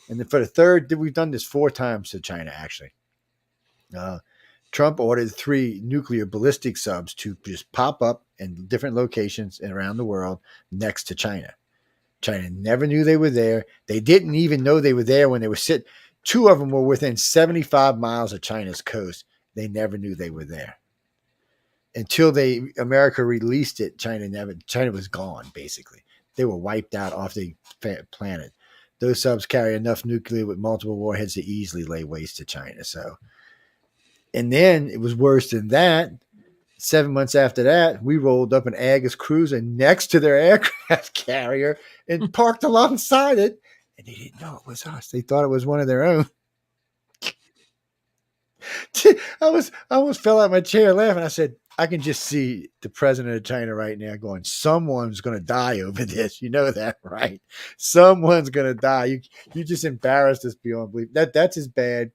Speaker 1: And then for the third, we've done this 4 times to China, actually. Trump ordered 3 nuclear ballistic subs to just pop up in different locations around the world next to China. China never knew they were there. They didn't even know they were there when they were sitting. 2 of them were within 75 miles of China's coast. They never knew they were there until America released it. China was gone basically. They were wiped out off the planet. Those subs carry enough nuclear with multiple warheads to easily lay waste to China. So, and then it was worse than that. 7 months after that, we rolled up an Agus cruiser next to their aircraft carrier and parked alongside it. And they didn't know it was us. They thought it was one of their own. I almost fell out of my chair laughing. I said, I can just see the president of China right now going, someone's going to die over this. You know that, right? Someone's going to die. You just embarrassed us beyond belief. That's as bad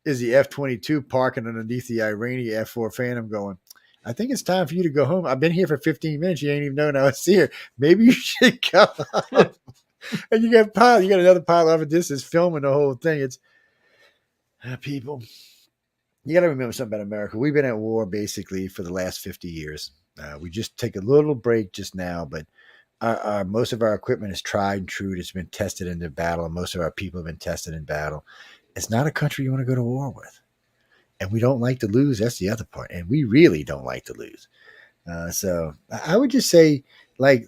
Speaker 1: as the F-22 parking underneath the Iranian F-4 Phantom going, I think it's time for you to go home. I've been here for 15 minutes. You ain't even known I was here. Maybe you should go home. And you got another pilot off a distance filming the whole thing. It's people. You got to remember something about America. We've been at war basically for the last 50 years. We just take a little break just now, but most of our equipment is tried and true. It's been tested in the battle, and most of our people have been tested in battle. It's not a country you want to go to war with. And we don't like to lose. That's the other part. And we really don't like to lose. So I would just say, like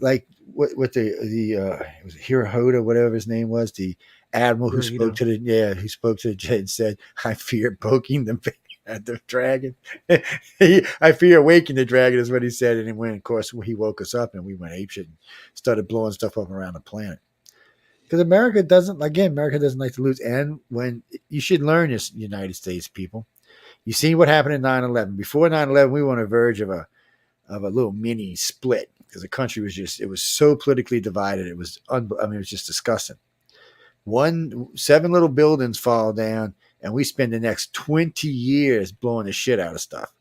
Speaker 1: what the it was Hirohito, whatever his name was, the admiral who spoke to the jet and said, "I fear poking the dragon. I fear waking the dragon," is what he said. And then when, of course, he woke us up and we went apeshit and started blowing stuff up around the planet. Because America doesn't like to lose. And when you should learn this, United States people. You see what happened in 9/11. Before 9/11, we were on the verge of a little mini split because the country was so politically divided. It was it was just disgusting. 7 little buildings fall down, and we spend the next 20 years blowing the shit out of stuff.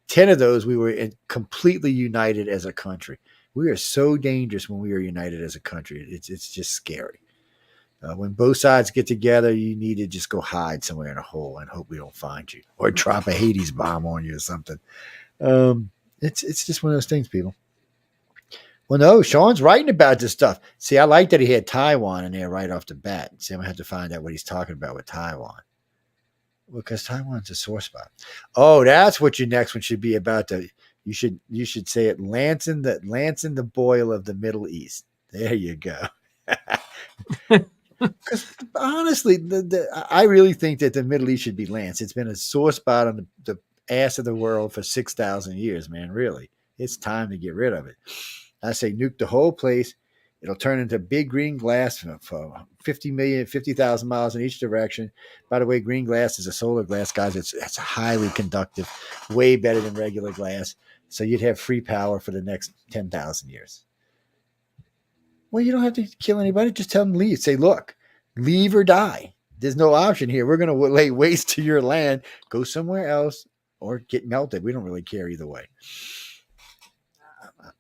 Speaker 1: 10 of those we were completely united as a country. We are so dangerous when we are united as a country. It's just scary. When both sides get together, you need to just go hide somewhere in a hole and hope we don't find you, or drop a Hades bomb on you or something. It's just one of those things, people. Well, no, Sean's writing about this stuff. See, I like that he had Taiwan in there right off the bat. See, I'm gonna have to find out what he's talking about with Taiwan. Well, because Taiwan's a sore spot. Oh, that's what your next one should be about. You should say it, Lansing the boil of the Middle East. There you go. Because honestly, I really think that the Middle East should be Lance. It's been a sore spot on the ass of the world for 6,000 years, man. Really, it's time to get rid of it. I say nuke the whole place. It'll turn into big green glass for 50,000 miles in each direction. By the way, green glass is a solar glass, guys. It's highly conductive, way better than regular glass. So you'd have free power for the next 10,000 years. Well, you don't have to kill anybody. Just tell them to leave. Say, look, leave or die. There's no option here. We're going to lay waste to your land. Go somewhere else or get melted. We don't really care either way.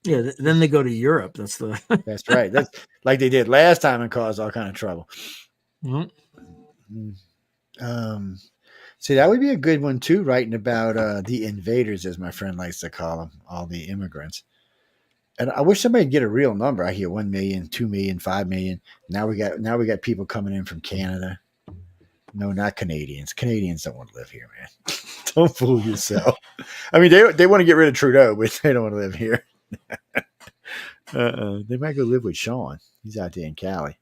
Speaker 2: Yeah, then they go to Europe. That's
Speaker 1: right. That's like they did last time and caused all kind of trouble.
Speaker 2: Mm-hmm.
Speaker 1: See, that would be a good one too, writing about the invaders, as my friend likes to call them, all the immigrants. And I wish somebody would get a real number. I hear 1 million, 2 million, 5 million. Now we got people coming in from Canada. No, not Canadians. Canadians don't want to live here, man. Don't fool yourself. I mean, they want to get rid of Trudeau, but they don't want to live here. They might go live with Sean. He's out there in Cali.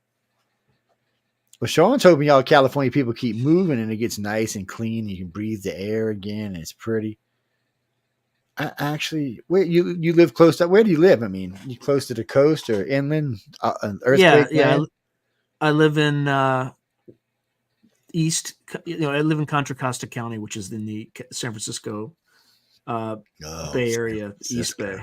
Speaker 1: Well, Sean's hoping y'all California people keep moving and it gets nice and clean. You can breathe the air again and it's pretty. Actually, where you live close to? Where do you live? I mean, you close to the coast or inland? Earthquake?
Speaker 2: Yeah. I live in east. I live in Contra Costa County, which is in the San Francisco Bay Area, East Bay.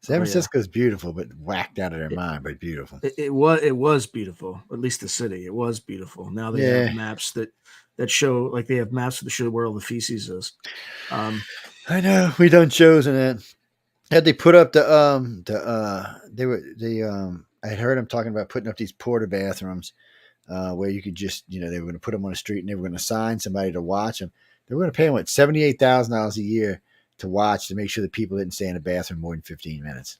Speaker 1: San Francisco's beautiful, but whacked out of their mind, but beautiful.
Speaker 2: It was beautiful. At least the city, it was beautiful. Now they have maps that show, like they have maps that show where all the feces is.
Speaker 1: I know we done shows in that. Had they put up I had heard them talking about putting up these porta bathrooms where you could just, they were going to put them on the street and they were going to assign somebody to watch them. They were going to pay them $78,000 a year to watch to make sure that people didn't stay in the bathroom more than 15 minutes.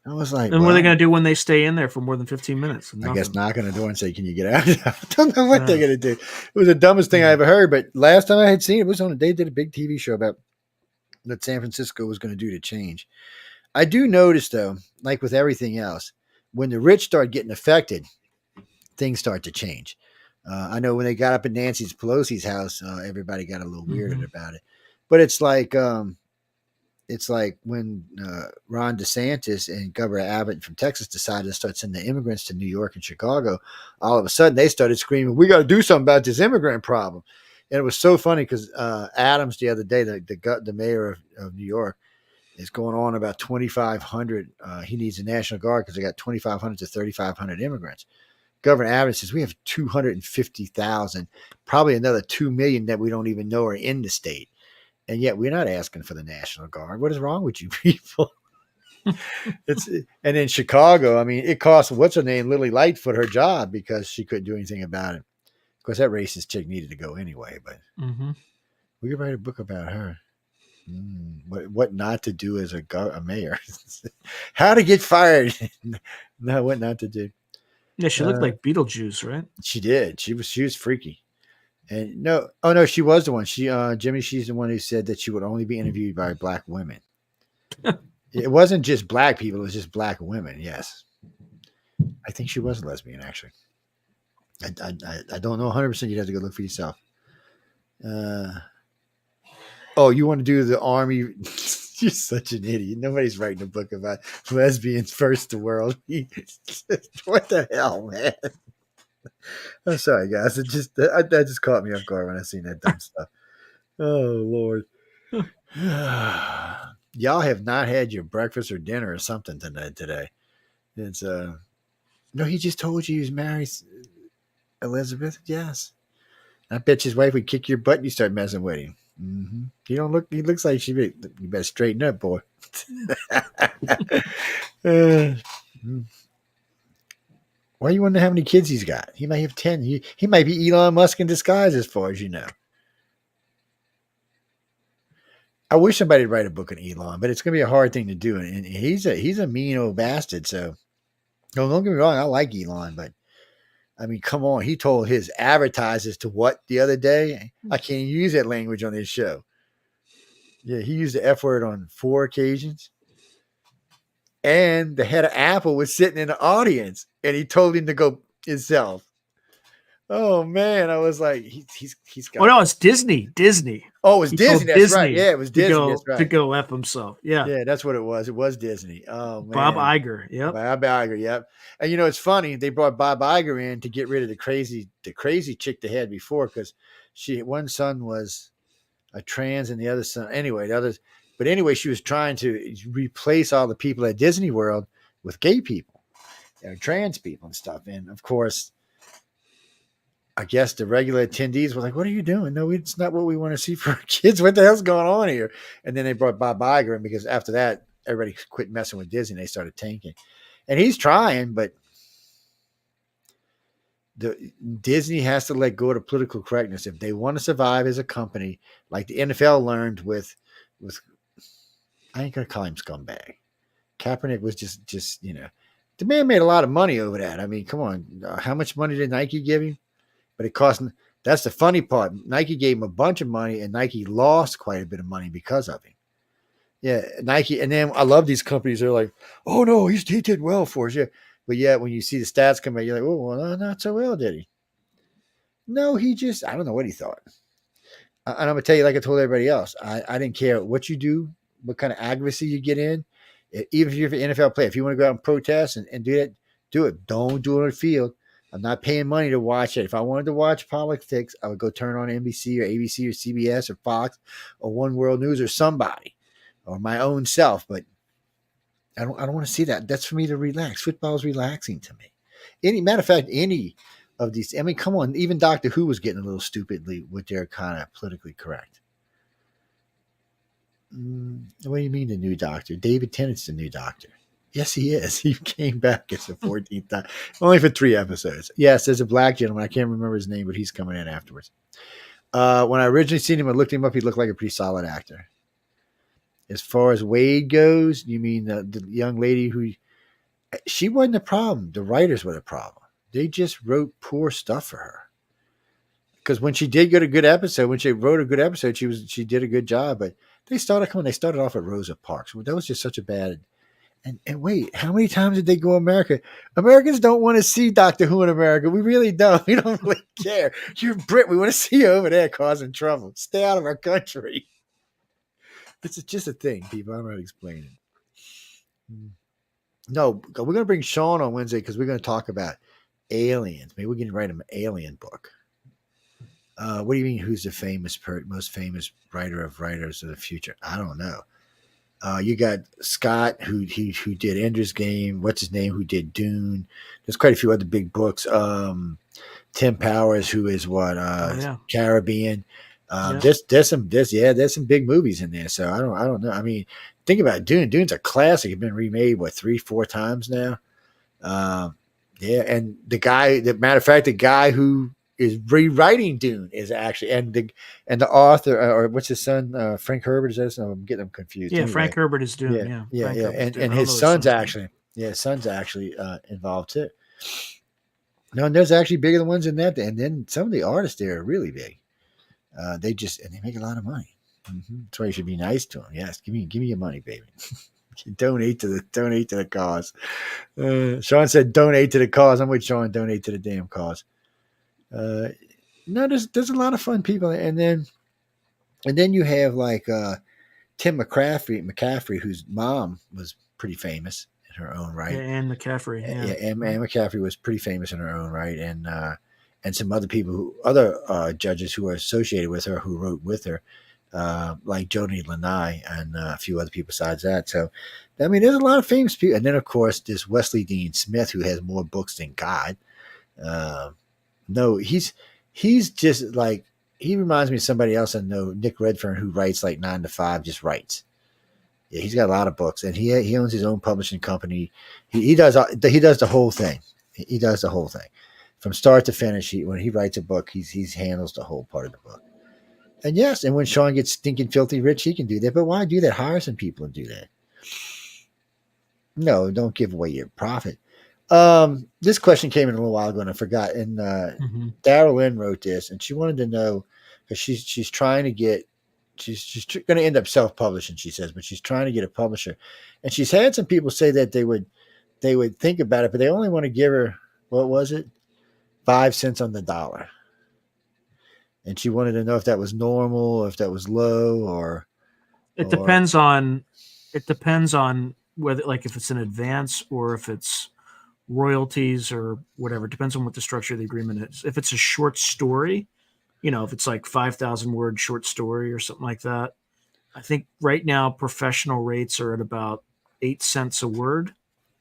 Speaker 1: I was like,
Speaker 2: And what are they going to do when they stay in there for more than 15 minutes?
Speaker 1: I guess
Speaker 2: Nothing.
Speaker 1: knock on the door and say, "Can you get out?" I don't know what they're going to do. It was the dumbest thing I ever heard. But last time I had seen it was on. They did a big TV show about what San Francisco was going to do to change. I do notice though, like with everything else, when the rich start getting affected, things start to change. I know when they got up at Nancy Pelosi's house, everybody got a little weirded about it. But it's like when Ron DeSantis and Governor Abbott from Texas decided to start sending immigrants to New York and Chicago. All of a sudden, they started screaming, "We got to do something about this immigrant problem!" And it was so funny because Adams the other day, the mayor of New York, is going on about 2,500. He needs a National Guard because they got 2,500 to 3,500 immigrants. Governor Abbott says we have 250,000, probably another 2 million that we don't even know are in the state. And yet we're not asking for the National Guard. What is wrong with you people? And in Chicago, I mean, it cost what's her name, Lily Lightfoot, her job because she couldn't do anything about it. Of course, that racist chick needed to go anyway, but we could write a book about her. What not to do as a mayor? How to get fired? No, what not to do?
Speaker 2: Yeah, she looked like Beetlejuice, right?
Speaker 1: She did. She was freaky. And no, she was the one. Jimmy, she's the one who said that she would only be interviewed by black women. It wasn't just black people; it was just black women. Yes, I think she was a lesbian. Actually, I don't know 100%. You'd have to go look for yourself. You want to do the army? You're such an idiot. Nobody's writing a book about lesbians first the world. What the hell, man? I'm sorry, guys. That just caught me off guard when I seen that dumb stuff. Oh Lord. Y'all have not had your breakfast or dinner or something today. It's no, he just told you he was married, Elizabeth. Yes. I bet his wife would kick your butt and you start messing with him. Mm-hmm. He looks like you better straighten up, boy. Why you wonder how many kids he's got? He might have 10. He might be Elon Musk in disguise, as far as you know. I wish somebody would write a book on Elon, but it's going to be a hard thing to do. And he's a mean old bastard. So don't get me wrong. I like Elon, but I mean, come on. He told his advertisers to what the other day? I can't use that language on his show. Yeah, he used the F word on 4 occasions. And the head of Apple was sitting in the audience, and he told him to go himself. Oh man, I was like, he's got.
Speaker 2: Oh no, it's Disney.
Speaker 1: Oh, it was Disney. That's right. Yeah, it was Disney. That's right.
Speaker 2: To go F himself. Yeah.
Speaker 1: Yeah, that's what it was. It was Disney. Oh man.
Speaker 2: Bob Iger. Yep.
Speaker 1: Bob Iger. Yep. And it's funny. They brought Bob Iger in to get rid of the crazy chick they had before because one son was a trans and the other son. Anyway, she was trying to replace all the people at Disney World with gay people, trans people and stuff. And of course, I guess the regular attendees were like, "What are you doing? No, it's not what we want to see for our kids. What the hell's going on here?" And then they brought Bob Iger in because after that, everybody quit messing with Disney. They started tanking. And he's trying, but Disney has to let go of the political correctness if they want to survive as a company, like the NFL learned with I ain't gonna call him scumbag. Kaepernick was just the man made a lot of money over that. I mean, come on, how much money did Nike give him? But it cost. That's the funny part. Nike gave him a bunch of money, and Nike lost quite a bit of money because of him. Yeah, Nike. And then I love these companies. They're like, "Oh no, he did well for us." Yeah, but yeah, when you see the stats come out, you're like, "Oh, well, not so well, did he?" No, I don't know what he thought. And I'm gonna tell you, like I told everybody else, I didn't care what you do, what kind of advocacy you get in. Even if you're an NFL player, if you want to go out and protest and do that, do it. Don't do it on the field. I'm not paying money to watch it. If I wanted to watch politics, I would go turn on NBC or ABC or CBS or Fox or One World News or somebody or my own self. But I don't want to see that. That's for me to relax. Football is relaxing to me. Matter of fact, any of these. I mean, come on. Even Doctor Who was getting a little stupidly with their kind of politically correct. What do you mean the new Doctor? David Tennant's the new Doctor. Yes, he is. He came back as the 14th time, only for 3 episodes. Yes, there's a black gentleman. I can't remember his name, but he's coming in afterwards. When I originally seen him, I looked him up. He looked like a pretty solid actor. As far as Wade goes, you mean the young lady who She wasn't the problem. The writers were the problem. They just wrote poor stuff for her. Because when she did get a good episode, when she wrote a good episode, she did a good job. But they started off at Rosa Parks. That was just such a bad. And wait, how many times did they go America? Americans don't want to see Doctor Who in America. We really don't. We don't really care. You're Brit. We want to see you over there causing trouble. Stay out of our country. It's just a thing, people. I'm not explaining. No, we're going to bring Sean on Wednesday because we're going to talk about aliens. Maybe we can write an alien book. What do you mean? Who's the most famous writer of writers of the future? I don't know. You got Scott, who did Ender's Game. What's his name? Who did Dune? There's quite a few other big books. Tim Powers, who is Caribbean. There's some big movies in there. So I don't know. I mean, think about Dune. Dune's a classic. It's been remade 3-4 times now. And the guy who is rewriting Dune is actually and the author or what's his son Frank Herbert is that? I'm getting them confused.
Speaker 2: Yeah, anyway. Frank Herbert is Dune.
Speaker 1: Yeah. And his son's actually involved too. No, and there's actually bigger than ones in that. And then some of the artists there are really big. They make a lot of money. Mm-hmm. That's why you should be nice to them. Yes, give me your money, baby. Donate to the cause. Sean said donate to the cause. I'm with Sean. Donate to the damn cause. No, there's a lot of fun people, and then you have like Tim McCaffrey, whose mom was pretty famous in her own right.
Speaker 2: Yeah, Anne McCaffrey.
Speaker 1: Yeah, Anne McCaffrey was pretty famous in her own right, and some other people, other judges who were associated with her, who wrote with her, like Joni Lanai and a few other people besides that. So, I mean, there's a lot of famous people, and then of course there's Wesley Dean Smith, who has more books than God. No, he's just like, he reminds me of somebody else I know, Nick Redfern, who writes like 9 to 5, just writes. Yeah, he's got a lot of books, and he owns his own publishing company. He does the whole thing. He does the whole thing from start to finish. When he writes a book, he handles the whole part of the book. And yes, and when Sean gets stinking filthy rich, he can do that. But why do that? Hire some people and do that. No, don't give away your profit. This question came in a little while ago and I forgot. And Daryl Lynn wrote this, and she wanted to know, because she's trying to get, she's going to end up self-publishing, she says, but she's trying to get a publisher. And she's had some people say that they would think about it, but they only want to give her, what was it? 5 cents on the dollar. And she wanted to know if that was normal, or if that was low, or
Speaker 2: it depends on whether, like, if it's an advance or if it's royalties or whatever. It depends on what the structure of the agreement is. If it's a short story, if it's like 5,000 word short story or something like that, I think right now professional rates are at about 8 cents a word.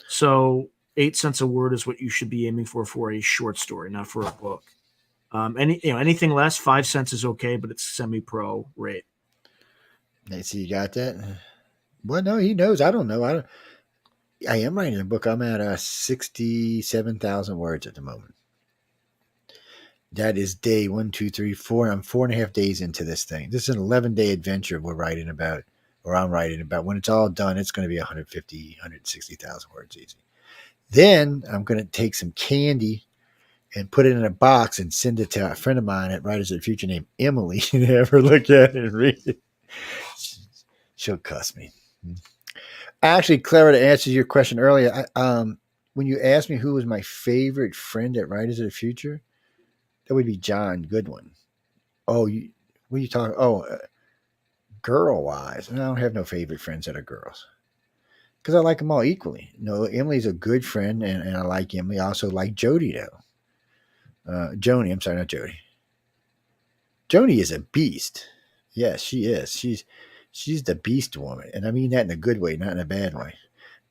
Speaker 2: So 8 cents a word is what you should be aiming for a short story, not for a book. Anything less, 5 cents is okay, but it's semi-pro rate.
Speaker 1: So you got that? Well, no, he knows. I don't know. I am writing a book. I'm at 67,000 words at the moment. That is day 1, 2, 3, 4. I'm 4.5 days into this thing. This is an 11-day adventure I'm writing about. When it's all done, it's going to be 150, 160,000 words easy. Then I'm going to take some candy and put it in a box and send it to a friend of mine at Writers of the Future named Emily to have her look at it and read it. She'll cuss me. Actually, Clara, to answer your question earlier, when you asked me who was my favorite friend at Writers of the Future, that would be John Goodwin. Oh, what are you talking? Oh, girl-wise, I don't have no favorite friends that are girls because I like them all equally. No, Emily's a good friend, and I like Emily. I also like Jody, though. Joni, I'm sorry, not Jody. Joni is a beast. Yes, she is. She's the beast woman, and I mean that in a good way, not in a bad way.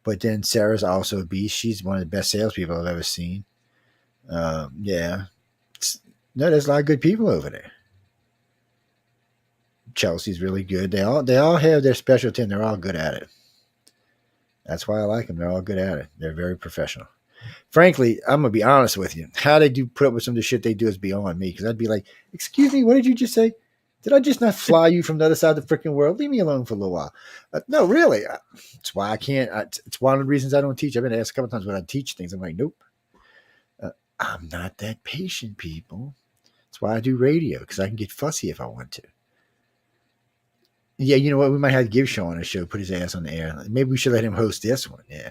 Speaker 1: But then Sarah's also a beast. She's one of the best salespeople I've ever seen. Yeah. There's a lot of good people over there. Chelsea's really good. They all have their specialty, and they're all good at it. That's why I like them. They're all good at it. They're very professional. Frankly, I'm going to be honest with you. How they do put up with some of the shit they do is beyond me, because I'd be like, excuse me, what did you just say? Did I just not fly you from the other side of the freaking world? Leave me alone for a little while. No, really. It's why I can't. It's one of the reasons I don't teach. I've been asked a couple times when I teach things. I'm like, nope. I'm not that patient, people. That's why I do radio, because I can get fussy if I want to. Yeah, you know what? We might have to give Sean a show, put his ass on the air. Maybe we should let him host this one. Yeah.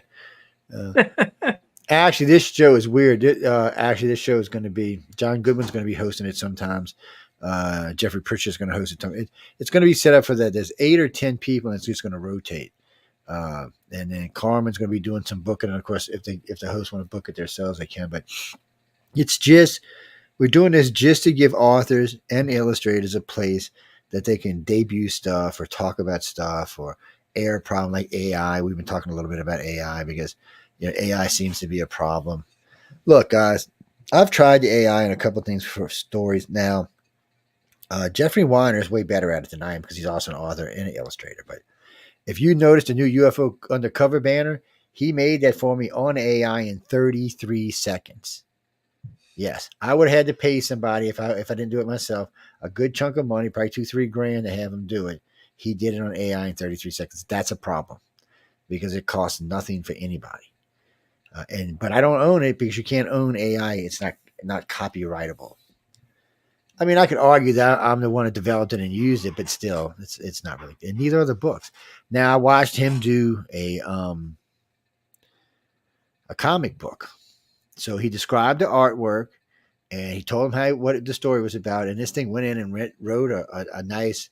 Speaker 1: Actually, this show is weird. Actually, this show is going to be John Goodman's going to be hosting it sometimes. Jeffrey Pritchard's going to host it. It's going to be set up for that. There's 8 or 10 people, and it's just going to rotate. And then Carmen's going to be doing some booking, and of course, if the hosts want to book it themselves, they can. But it's just we're doing this just to give authors and illustrators a place that they can debut stuff or talk about stuff or air a problem like AI. We've been talking a little bit about AI because AI seems to be a problem. Look, guys, I've tried the AI in a couple of things for stories. Now, Jeffrey Weiner is way better at it than I am because he's also an author and an illustrator. But if you noticed the new UFO undercover banner, he made that for me on AI in 33 seconds. Yes, I would have had to pay somebody if I didn't do it myself a good chunk of money, probably $2-3 to have him do it. He did it on AI in 33 seconds. That's a problem because it costs nothing for anybody. But I don't own it because you can't own AI. It's not copyrightable. I mean, I could argue that I'm the one that developed it and used it, but still, it's not really. And neither are the books. Now I watched him do a comic book. So he described the artwork, and he told him what the story was about. And this thing went in and wrote a nice,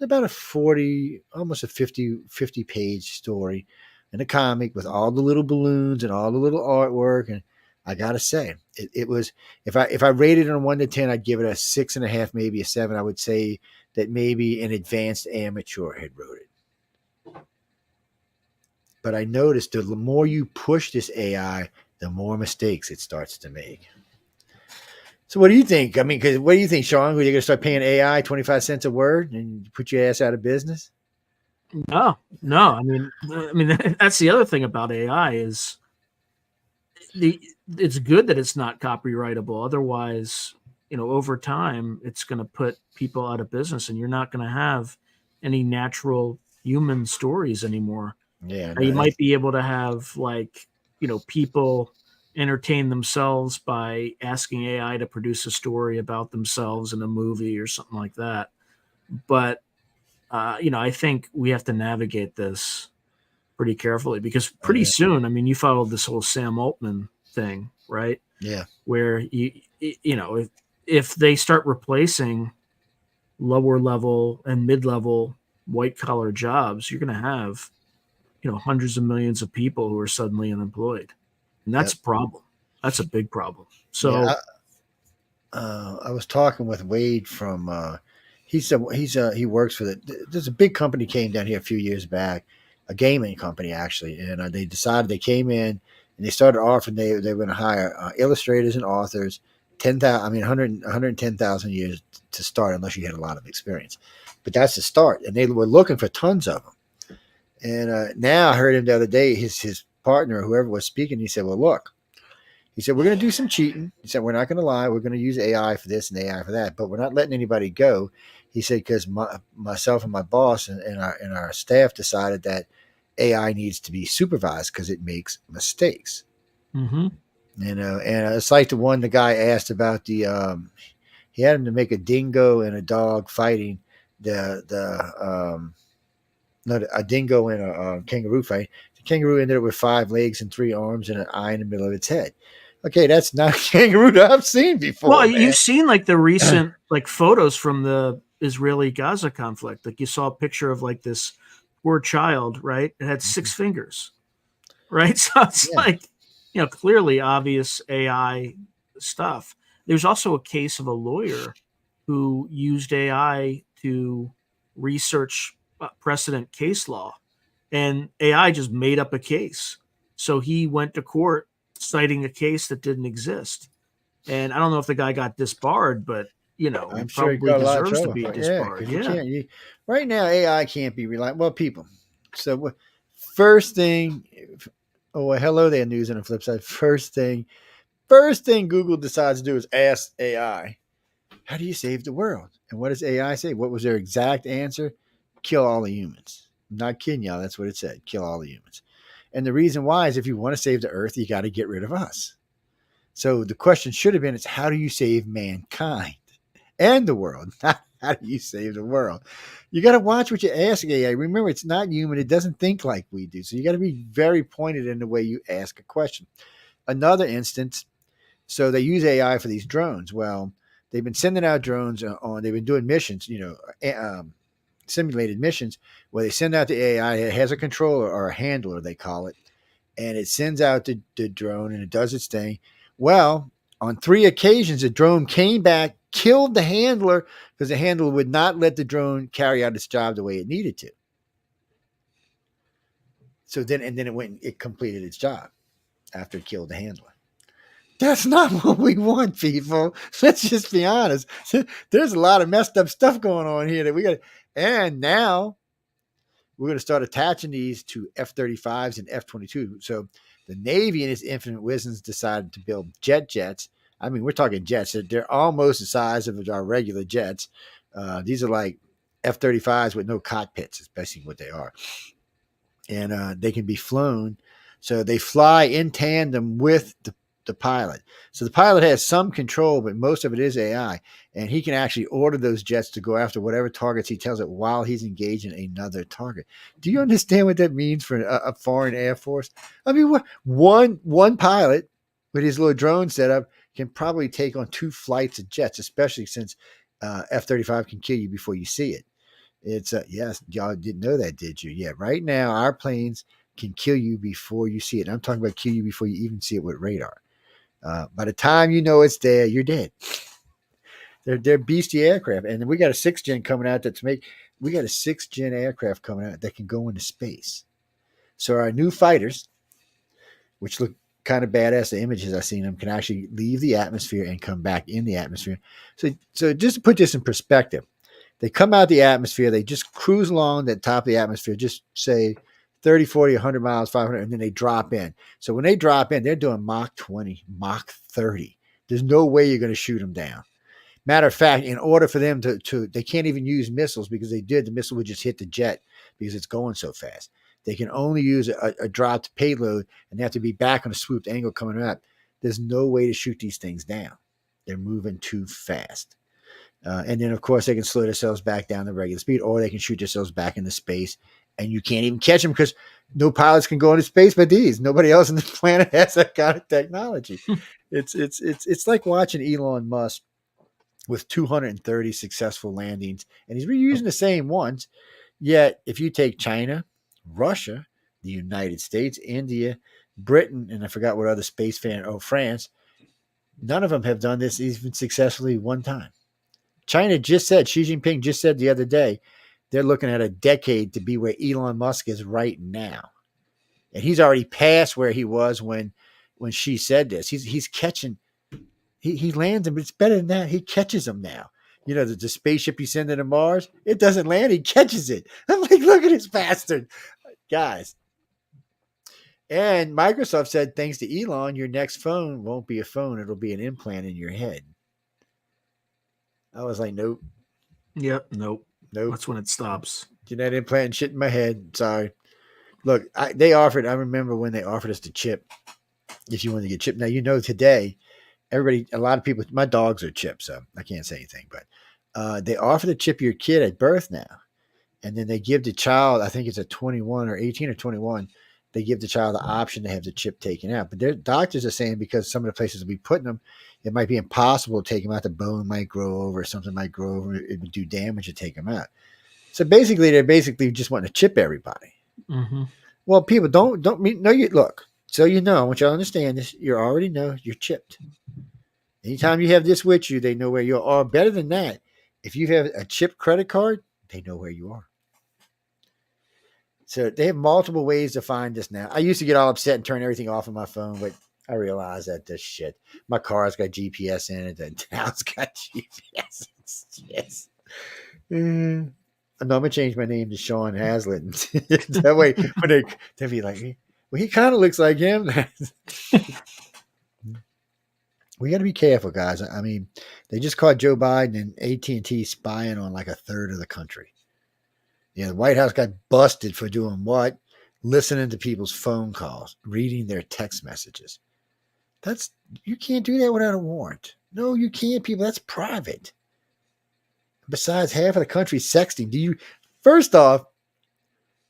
Speaker 1: about a 40, almost a 50 page story in a comic with all the little balloons and all the little artwork. And I got to say, it was, if I rated it on 1 to 10, I'd give it a 6.5, maybe a 7. I would say that maybe an advanced amateur had wrote it. But I noticed the more you push this AI, the more mistakes it starts to make. So what do you think? I mean, what do you think, Sean? Are you going to start paying AI 25 cents a word and put your ass out of business?
Speaker 2: No. I mean, that's the other thing about AI is it's good that it's not copyrightable. Otherwise, over time, it's going to put people out of business, and you're not going to have any natural human stories anymore.
Speaker 1: Yeah,
Speaker 2: you might be able to have people entertain themselves by asking AI to produce a story about themselves in a movie or something like that. But I think we have to navigate this pretty carefully because pretty soon, I mean, you followed this whole Sam Altman thing, right?
Speaker 1: Yeah.
Speaker 2: Where if they start replacing lower level and mid level white collar jobs, you're going to have hundreds of millions of people who are suddenly unemployed, and that's a problem. That's a big problem. So
Speaker 1: yeah, I was talking with Wade from he works for there's a big company came down here a few years back, a gaming company actually, and they decided they came in and they started offering they were going to hire illustrators and authors 110,000 years to start unless you had a lot of experience, but that's the start, and they were looking for tons of them. And now I heard him the other day, his partner, whoever was speaking, he said, well, look, he said, we're going to do some cheating. He said, we're not going to lie. We're going to use AI for this and AI for that, but we're not letting anybody go. He said, because myself and my boss and our staff decided that AI needs to be supervised because it makes mistakes.
Speaker 2: Mm-hmm.
Speaker 1: And it's like the guy asked about he had him to make a dingo and a dog fighting a dingo and a kangaroo fight. The kangaroo ended up with 5 legs and 3 arms and an eye in the middle of its head. Okay, that's not a kangaroo that I've seen before.
Speaker 2: Well,
Speaker 1: man.
Speaker 2: You've seen the recent photos from the Israeli-Gaza conflict. You saw a picture of this poor child, right? It had 6 fingers, right? So it's clearly obvious AI stuff. There's also a case of a lawyer who used AI to research precedent case law, and AI just made up a case. So he went to court citing a case that didn't exist. And I don't know if the guy got disbarred, but
Speaker 1: I'm
Speaker 2: he
Speaker 1: sure he
Speaker 2: probably
Speaker 1: got a lot of
Speaker 2: deserves to
Speaker 1: trouble.
Speaker 2: be
Speaker 1: Yeah,
Speaker 2: disbarred.
Speaker 1: because you can't. Right now, AI can't be reliant. Well, people. So first thing. Oh, well, hello there, news on the flip side. First thing Google decides to do is ask AI, how do you save the world? And what does AI say? What was their exact answer? Kill all the humans. I'm not kidding y'all. That's what it said. Kill all the humans. And the reason why is if you want to save the earth, you got to get rid of us. So the question should have been, it's how do you save mankind and the world? How do you save the world? You got to watch what you ask AI. Remember, it's not human. It doesn't think like we do. So you got to be very pointed in the way you ask a question. Another instance, so they use AI for these drones. Well, they've been sending out drones they've been doing missions, simulated missions where they send out the AI. It has a controller or a handler, they call it, and it sends out the drone and it does its thing. Well, on 3 occasions, the drone came back, killed the handler because the handler would not let the drone carry out its job the way it needed to. So then it completed its job after it killed the handler. That's not what we want, people. Let's just be honest. There's a lot of messed up stuff going on here that we got. And now we're going to start attaching these to F-35s and F-22. So the Navy, in its infinite wisdom, decided to build jets. I mean, we're talking jets. They're almost the size of our regular jets. These are like F-35s with no cockpits, is basically what they are. And they can be flown. So they fly in tandem with the pilot. So the pilot has some control, but most of it is AI. And he can actually order those jets to go after whatever targets he tells it while he's engaged in another target. Do you understand what that means for a foreign air force? I mean, one pilot with his little drone setup can probably take on 2 flights of jets, especially since F-35 can kill you before you see it. It's yes, y'all didn't know that, did you? Yeah, right now our planes can kill you before you see it. And I'm talking about kill you before you even see it with radar. By the time you know it's there, you're dead. They're beastie aircraft, and we got a 6th gen coming out we got a 6th gen aircraft coming out that can go into space. So our new fighters, which look kind of badass, the images I've seen them, can actually leave the atmosphere and come back in the atmosphere. So just to put this in perspective, they come out the atmosphere, they just cruise along the top of the atmosphere, just say 30, 40, 100 miles, 500, and then they drop in. So when they drop in, they're doing Mach 20, Mach 30. There's no way you're going to shoot them down. Matter of fact, in order for them to they can't even use missiles because the missile would just hit the jet because it's going so fast. They can only use a dropped payload, and they have to be back on a swooped angle coming up. There's no way to shoot these things down. They're moving too fast. And then, of course, they can slow themselves back down to regular speed, or they can shoot themselves back into space, and you can't even catch them because no pilots can go into space but these. Nobody else on the planet has that kind of technology. It's like watching Elon Musk with 230 successful landings, and he's reusing the same ones. Yet, if you take China, Russia, the United States, India, Britain, and I forgot what other space France, none of them have done this even successfully one time. China just said, Xi Jinping just said the other day, they're looking at a decade to be where Elon Musk is right now. And he's already past where he was when Xi said this. He's catching, he lands them, but it's better than that. He catches them now. You know, the spaceship he's sending to Mars, it doesn't land, he catches it. I'm like, look at this bastard. Guys. And Microsoft said, thanks to Elon, your next phone won't be a phone. It'll be an implant in your head. I was like, nope.
Speaker 2: Yep, nope. That's when it stops.
Speaker 1: You're not implanting shit in my head. Sorry. Look, I remember when they offered us the chip. If you want to get chip. Now, you know, today, a lot of people, my dogs are chipped, so I can't say anything, but they offer to chip your kid at birth now. And then they give the child, I think it's at 21 or 18 or 21, they give the child the option to have the chip taken out. But their doctors are saying because some of the places will be putting them, it might be impossible to take them out. The bone might grow over, something might grow over. It would do damage to take them out. So basically, they're just wanting to chip everybody.
Speaker 2: Mm-hmm.
Speaker 1: Well, people don't know you. Look, so you know, I want you to understand this. You already know you're chipped. Anytime you have this with you, they know where you are. Better than that, if you have a chip credit card, they know where you are. So they have multiple ways to find this now. I used to get all upset and turn everything off on my phone, but I realized that this shit. My car's got GPS in it. The town's got GPS. Yes. I'm going to change my name to Sean Hazlett. That way, when they'll be like, well, he kind of looks like him. We got to be careful, guys. I mean, they just caught Joe Biden and AT&T spying on like a third of the country. Yeah, the White House got busted for doing what? Listening to people's phone calls, reading their text messages. That's you can't do that without a warrant. No, you can't, people. That's private. Besides, half of the country's sexting. First off,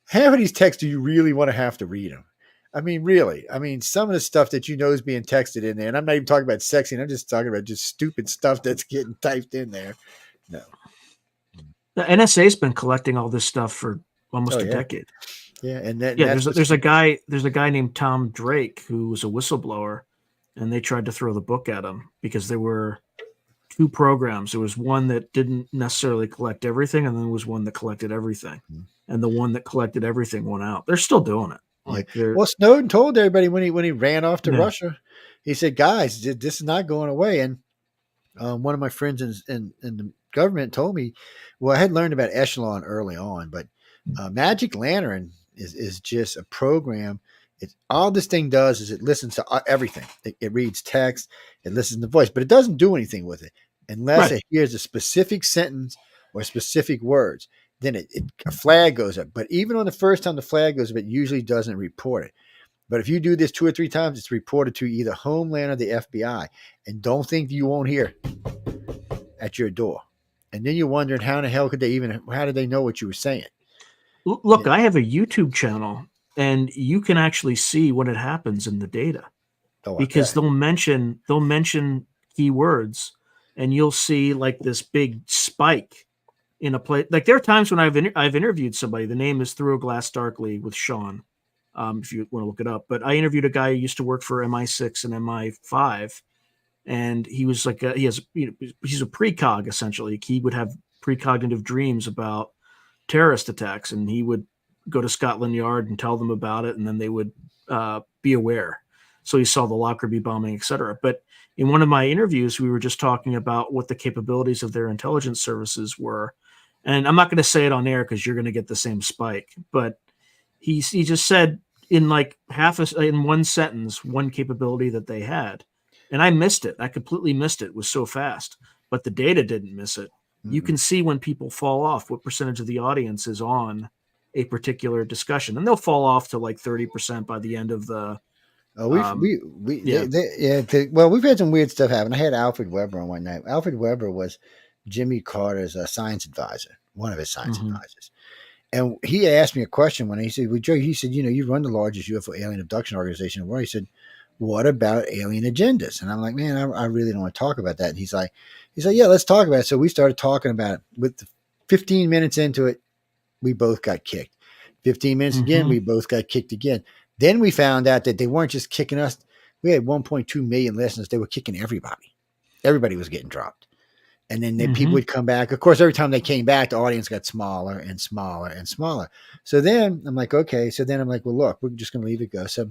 Speaker 1: half of these texts, do you really want to have to read them? I mean, really. I mean, some of the stuff that you know is being texted in there, and I'm not even talking about sexing. I'm just talking about just stupid stuff that's getting typed in there. No.
Speaker 2: The NSA's been collecting all this stuff for almost a decade.
Speaker 1: Yeah, and
Speaker 2: there's a guy named Tom Drake who was a whistleblower, and they tried to throw the book at him because there were two programs. There was one that didn't necessarily collect everything, and then there was one that collected everything. Mm-hmm. And the one that collected everything went out. They're still doing it.
Speaker 1: Well, Snowden told everybody when he ran off to Russia, he said, "Guys, this is not going away." And one of my friends in the government told me, well, I had learned about Echelon early on, but Magic Lantern is just a program. All this thing does is it listens to everything. It reads text, it listens to voice, but it doesn't do anything with it unless it hears a specific sentence or specific words. Then a flag goes up. But even on the first time the flag goes up, it usually doesn't report it. But if you do this 2 or 3 times, it's reported to either Homeland or the FBI. And don't think you won't hear at your door. And then you're wondering how in the hell how did they know what you were saying?
Speaker 2: Look, I have a YouTube channel, and you can actually see when it happens in the data. Because they'll mention keywords, and you'll see like this big spike in a place. Like there are times when I've interviewed somebody. The name is Through a Glass Darkly with Sean, if you want to look it up. But I interviewed a guy who used to work for MI6 and MI5, and he was like he's a precog essentially. He would have precognitive dreams about terrorist attacks, and he would go to Scotland Yard and tell them about it, and then they would be aware. So he saw the Lockerbie bombing, etc. But in one of my interviews, we were just talking about what the capabilities of their intelligence services were. And I'm not going to say it on air because you're going to get the same spike. But he just said in like in one sentence, one capability that they had. And I missed it. I completely missed it. It was so fast. But the data didn't miss it. Mm-hmm. You can see when people fall off, what percentage of the audience is on a particular discussion. And they'll fall off to like 30% by the end of the
Speaker 1: we've had some weird stuff happen. I had Alfred Weber on one night. Alfred Weber was Jimmy Carter's science advisor, one of his science advisors. And he asked me a question when he said, well, Joe, he said, you run the largest UFO alien abduction organization in the world. He said, what about alien agendas? And I'm like, man, I really don't want to talk about that. And he's like, yeah, let's talk about it. So we started talking about it. With 15 minutes into it, we both got kicked. 15 minutes again, we both got kicked again. Then we found out that they weren't just kicking us. We had 1.2 million listeners. They were kicking everybody. Everybody was getting dropped. And then people would come back. Of course, every time they came back, the audience got smaller and smaller and smaller. So then I'm like, okay. So then I'm like, well, look, we're just going to leave it go. So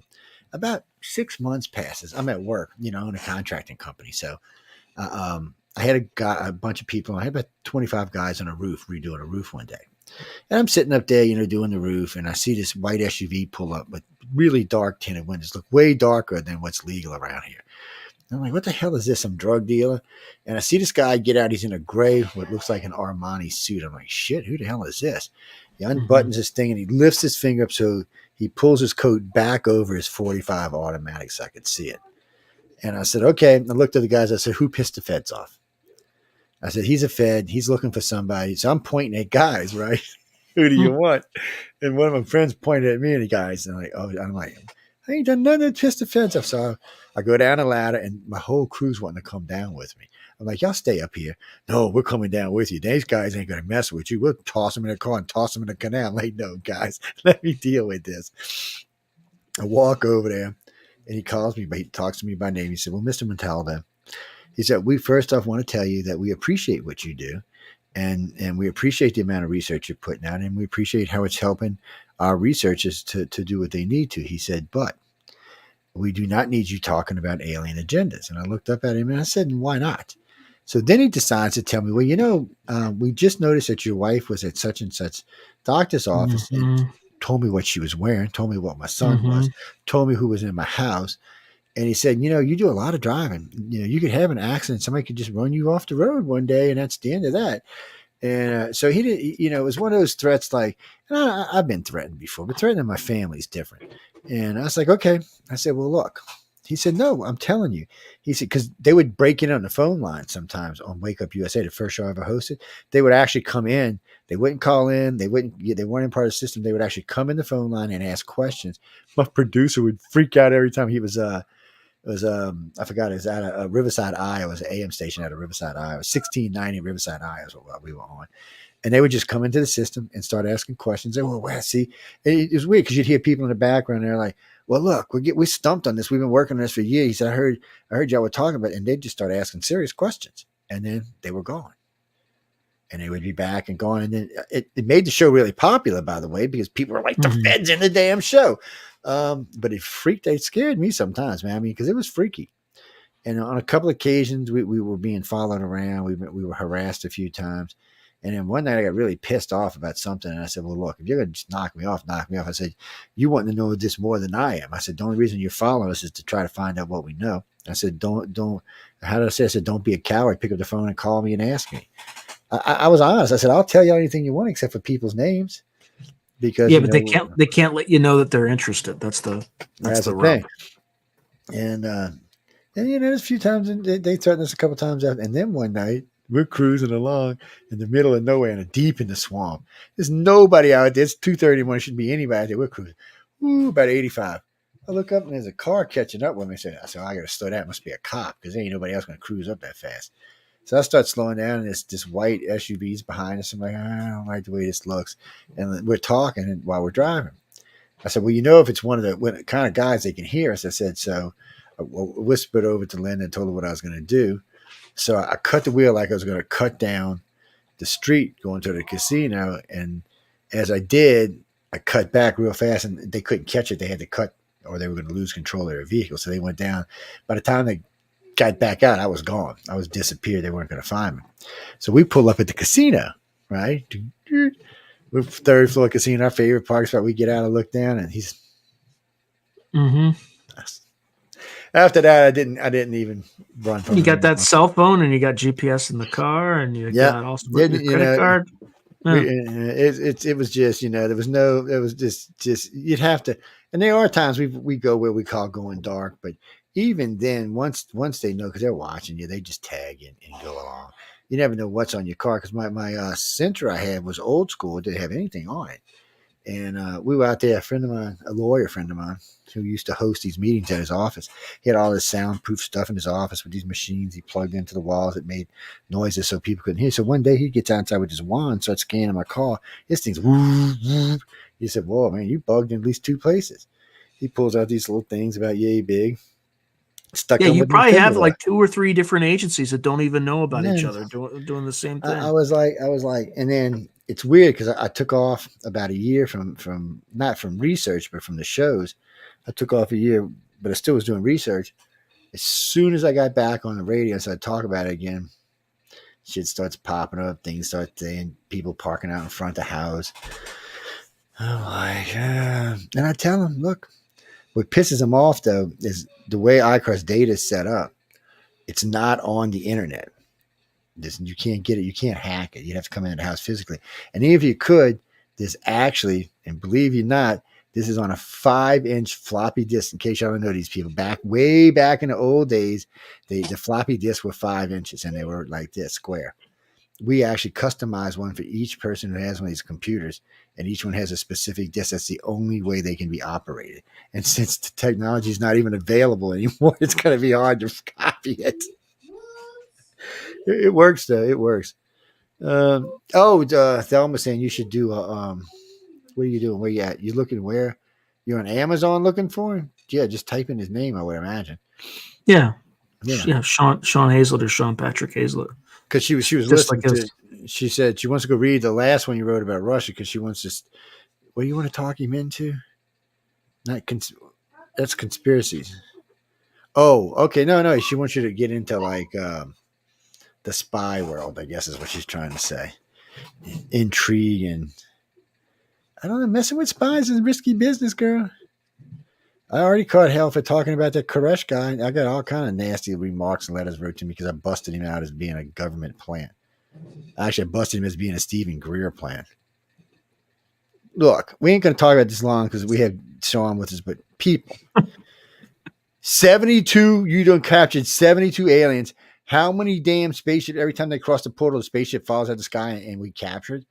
Speaker 1: about 6 months passes. I'm at work, in a contracting company. So I had a bunch of people. I had about 25 guys on a roof, redoing a roof one day. And I'm sitting up there, doing the roof, and I see this white SUV pull up with really dark tinted windows, look way darker than what's legal around here. And I'm like, what the hell is this? Some drug dealer? And I see this guy get out. He's in a gray, what looks like an Armani suit. I'm like, shit, who the hell is this? He unbuttons his thing, and he lifts his finger up so he pulls his coat back over his 45 automatic so I could see it. And I said, okay. I looked at the guys. I said, who pissed the feds off? I said, he's a Fed. He's looking for somebody. So I'm pointing at guys, right? Who do you want? And one of my friends pointed at me and the guys. And I'm like, I ain't done nothing to piss the Feds off. So I go down the ladder, and my whole crew's wanting to come down with me. I'm like, y'all stay up here. No, we're coming down with you. These guys ain't going to mess with you. We'll toss them in the car and toss them in the canal. I'm like, no, guys, let me deal with this. I walk over there, and he calls me, but he talks to me by name. He said, well, Mr. Montaldo, he said, we first off want to tell you that we appreciate what you do, and we appreciate the amount of research you're putting out, and we appreciate how it's helping our researchers to do what they need to. He said, but we do not need you talking about alien agendas. And I looked up at him, and I said, why not? So then he decides to tell me, well, we just noticed that your wife was at such and such doctor's office and told me what she was wearing, told me what my son was, told me who was in my house. And he said, you do a lot of driving. You could have an accident. Somebody could just run you off the road one day, and that's the end of that. And so he did, it was one of those threats like, and I've been threatened before, but threatening my family is different. And I was like, okay. I said, well, look. He said, no, I'm telling you. He said, because they would break in on the phone line sometimes on Wake Up USA, the first show I ever hosted. They would actually come in. They wouldn't call in. They weren't in part of the system. They would actually come in the phone line and ask questions. My producer would freak out every time he was, I forgot, it was at a Riverside, Iowa. It was an AM station out of Riverside, Iowa. 1690 Riverside, Iowa is what we were on. And they would just come into the system and start asking questions. And well, see, it was weird because you'd hear people in the background. They're like, well, look, we stumped on this. We've been working on this for years. He said, I heard y'all were talking about it. And they'd just start asking serious questions. And then they were gone. And they would be back and gone. And then it made the show really popular, by the way, because people were like, the feds in the damn show. But it scared me sometimes, man. I mean, because it was freaky. And on a couple of occasions, we were being followed around. We were harassed a few times. And then one night I got really pissed off about something. And I said, well, look, if you're going to just knock me off, knock me off. I said, you want to know this more than I am. I said, the only reason you're following us is to try to find out what we know. I said, don't, how did I say? I said, don't be a coward. Pick up the phone and call me and ask me. I was honest. I said, I'll tell you anything you want except for people's names. Because
Speaker 2: but they can't let you know that they're interested. That's the
Speaker 1: thing. And there's a few times they threatened us a couple times out. And then one night we're cruising along in the middle of nowhere and deep in the swamp. There's nobody out there. It's 2:30. There shouldn't be anybody out there. We're cruising. About 85. I look up and there's a car catching up with me. I said, I got to slow down. It must be a cop because there ain't nobody else going to cruise up that fast. So I start slowing down, and this white SUV's behind us. I'm like, I don't like the way this looks. And we're talking while we're driving. I said, well, if it's one of the kind of guys they can hear us. I said, so I whispered over to Linda and told her what I was going to do. So I cut the wheel like I was going to cut down the street going to the casino. And as I did, I cut back real fast, and they couldn't catch it. They had to cut, or they were going to lose control of their vehicle. So they went down. By the time they got back out, I was gone. I was disappeared. They weren't going to find me. So we pull up at the casino, right? We're third floor casino, our favorite park spot. We get out and look down, and he's. After that, I didn't even run from.
Speaker 2: You got that cell phone, and you got GPS in the car, and you got also your credit card.
Speaker 1: It was just, there was no, it was just you'd have to. And there are times we go where we call going dark, but even then, once they know, because they're watching you, they just tag and go along. You never know what's on your car, because my Sentra I had was old school. It didn't have anything on it. And we were out there, a lawyer friend of mine, who used to host these meetings at his office. He had all this soundproof stuff in his office with these machines he plugged into the walls that made noises so people couldn't hear. So one day he gets outside with his wand, starts scanning my car. This thing's woo, woo. He said, whoa, man, you bugged in at least 2 places. He pulls out these little things about yay big.
Speaker 2: You probably have like 2 or 3 different agencies that don't even know about each other doing the same thing.
Speaker 1: I was like, and then it's weird because I took off about a year from not from research, but from the shows. I took off a year, but I still was doing research. As soon as I got back on the radio and started talking about it again, shit starts popping up. Things start saying people parking out in front of the house. I'm like, and I tell them, look, what pisses them off though is the way iCrust data is set up. It's not on the internet. You can't get it. You can't hack it. You'd have to come in the house physically. And even if you could, there's actually, and believe you not, this is on a 5-inch floppy disk. In case y'all don't know these people, way back in the old days, the floppy disks were 5 inches and they were like this, square. We actually customize one for each person who has one of these computers, and each one has a specific disk. That's the only way they can be operated. And since the technology is not even available anymore, it's going to be hard to copy it. It works though. It works. Thelma's saying you should do a. What are you doing? Where you at? You looking where? You're on Amazon looking for him? Yeah, just type in his name, I would imagine.
Speaker 2: Yeah. Sean Hazlett or Sean Patrick Hazlett.
Speaker 1: Because she was listening to. She said she wants to go read the last one you wrote about Russia because she wants to. What do you want to talk him into? That's conspiracies. Oh, okay. No. She wants you to get into like the spy world, I guess is what she's trying to say. Intrigue and I don't know. Messing with spies is risky business, girl. I already caught hell for talking about that Koresh guy. I got all kind of nasty remarks and letters wrote to me because I busted him out as being a government plant. Actually, I busted him as being a Stephen Greer plant. Look, we ain't going to talk about this long because we have Sean with us, but people, 72, you done captured 72 aliens. How many damn spaceships, every time they cross the portal, the spaceship falls out of the sky and we captured?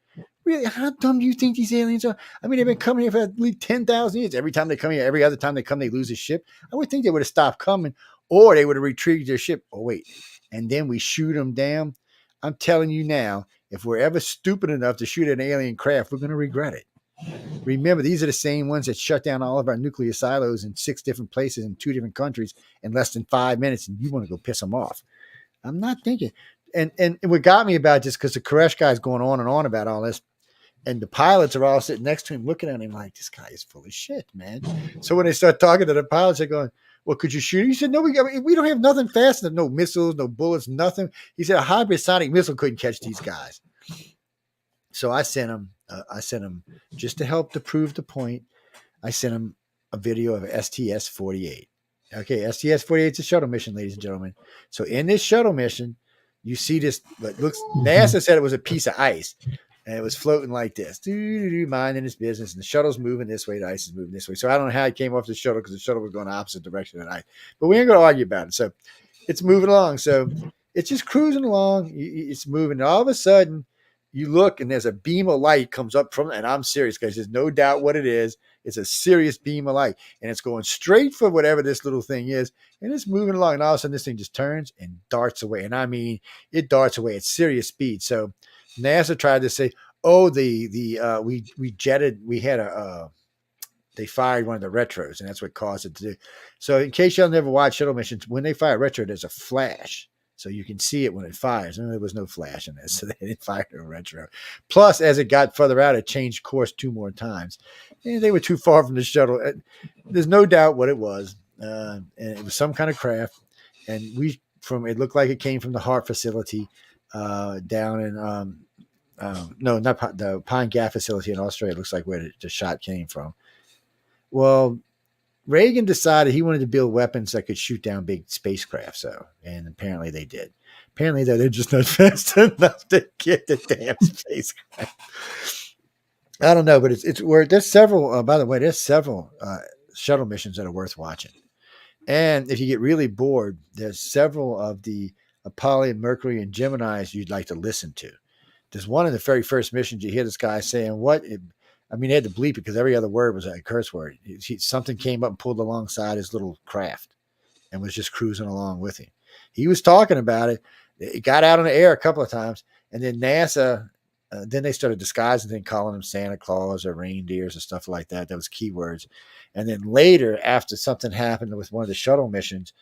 Speaker 1: Really, how dumb do you think these aliens are? I mean, they've been coming here for at least 10,000 years. Every time they come here, every other time they come, they lose a ship. I would think they would have stopped coming or they would have retrieved their ship. Oh, wait. And then we shoot them down. I'm telling you now, if we're ever stupid enough to shoot an alien craft, we're going to regret it. Remember, these are the same ones that shut down all of our nuclear silos in 6 different places in 2 different countries in less than 5 minutes, and you want to go piss them off. I'm not thinking. And what got me about this, because the Koresh guy's going on and on about all this, and the pilots are all sitting next to him looking at him like, this guy is full of shit, man. So when they start talking to the pilots, they're going, well, could you shoot him? He said, no, we don't have nothing fast enough, no missiles, no bullets, nothing. He said a hypersonic missile couldn't catch these guys. So I sent him just to help to prove the point. I sent him a video of STS-48. Okay, STS-48 is a shuttle mission, ladies and gentlemen. So in this shuttle mission, you see this. What looks NASA said it was a piece of ice, and it was floating like this, minding its business. And the shuttle's moving this way, the ice is moving this way. So I don't know how it came off the shuttle because the shuttle was going the opposite direction than ice. But we ain't going to argue about it. So it's moving along. So it's just cruising along. It's moving. And all of a sudden, you look and there's a beam of light comes up from, and I'm serious because there's no doubt what it is. It's a serious beam of light, and it's going straight for whatever this little thing is, and it's moving along. And all of a sudden, this thing just turns and darts away. And I mean, it darts away at serious speed. So NASA tried to say, "Oh, we jetted. We had they fired one of the retros, and that's what caused it to do." So, in case y'all never watched shuttle missions, when they fire a retro, there's a flash. So you can see it when it fires. And there was no flash in this, so they didn't fire a retro. Plus, as it got further out, it changed course 2 more times. And they were too far from the shuttle. There's no doubt what it was. And it was some kind of craft. And it looked like it came from the Hart facility down in, no, not the Pine Gap facility in Australia. It looks like where the shot came from. Well, Reagan decided he wanted to build weapons that could shoot down big spacecraft. And apparently they did. Apparently they're just not fast enough to get the damn spacecraft. I don't know, but it's where there's several. By the way, there's several shuttle missions that are worth watching. And if you get really bored, there's several of the Apollo, Mercury, and Geminis you'd like to listen to. There's one of the very first missions you hear this guy saying, they had to bleep it because every other word was a curse word. Something came up and pulled alongside his little craft and was just cruising along with him. He was talking about it. It got out in the air a couple of times. And then NASA, then they started disguising things, calling them Santa Claus or reindeers or stuff like that. That was keywords. And then later, after something happened with one of the shuttle missions,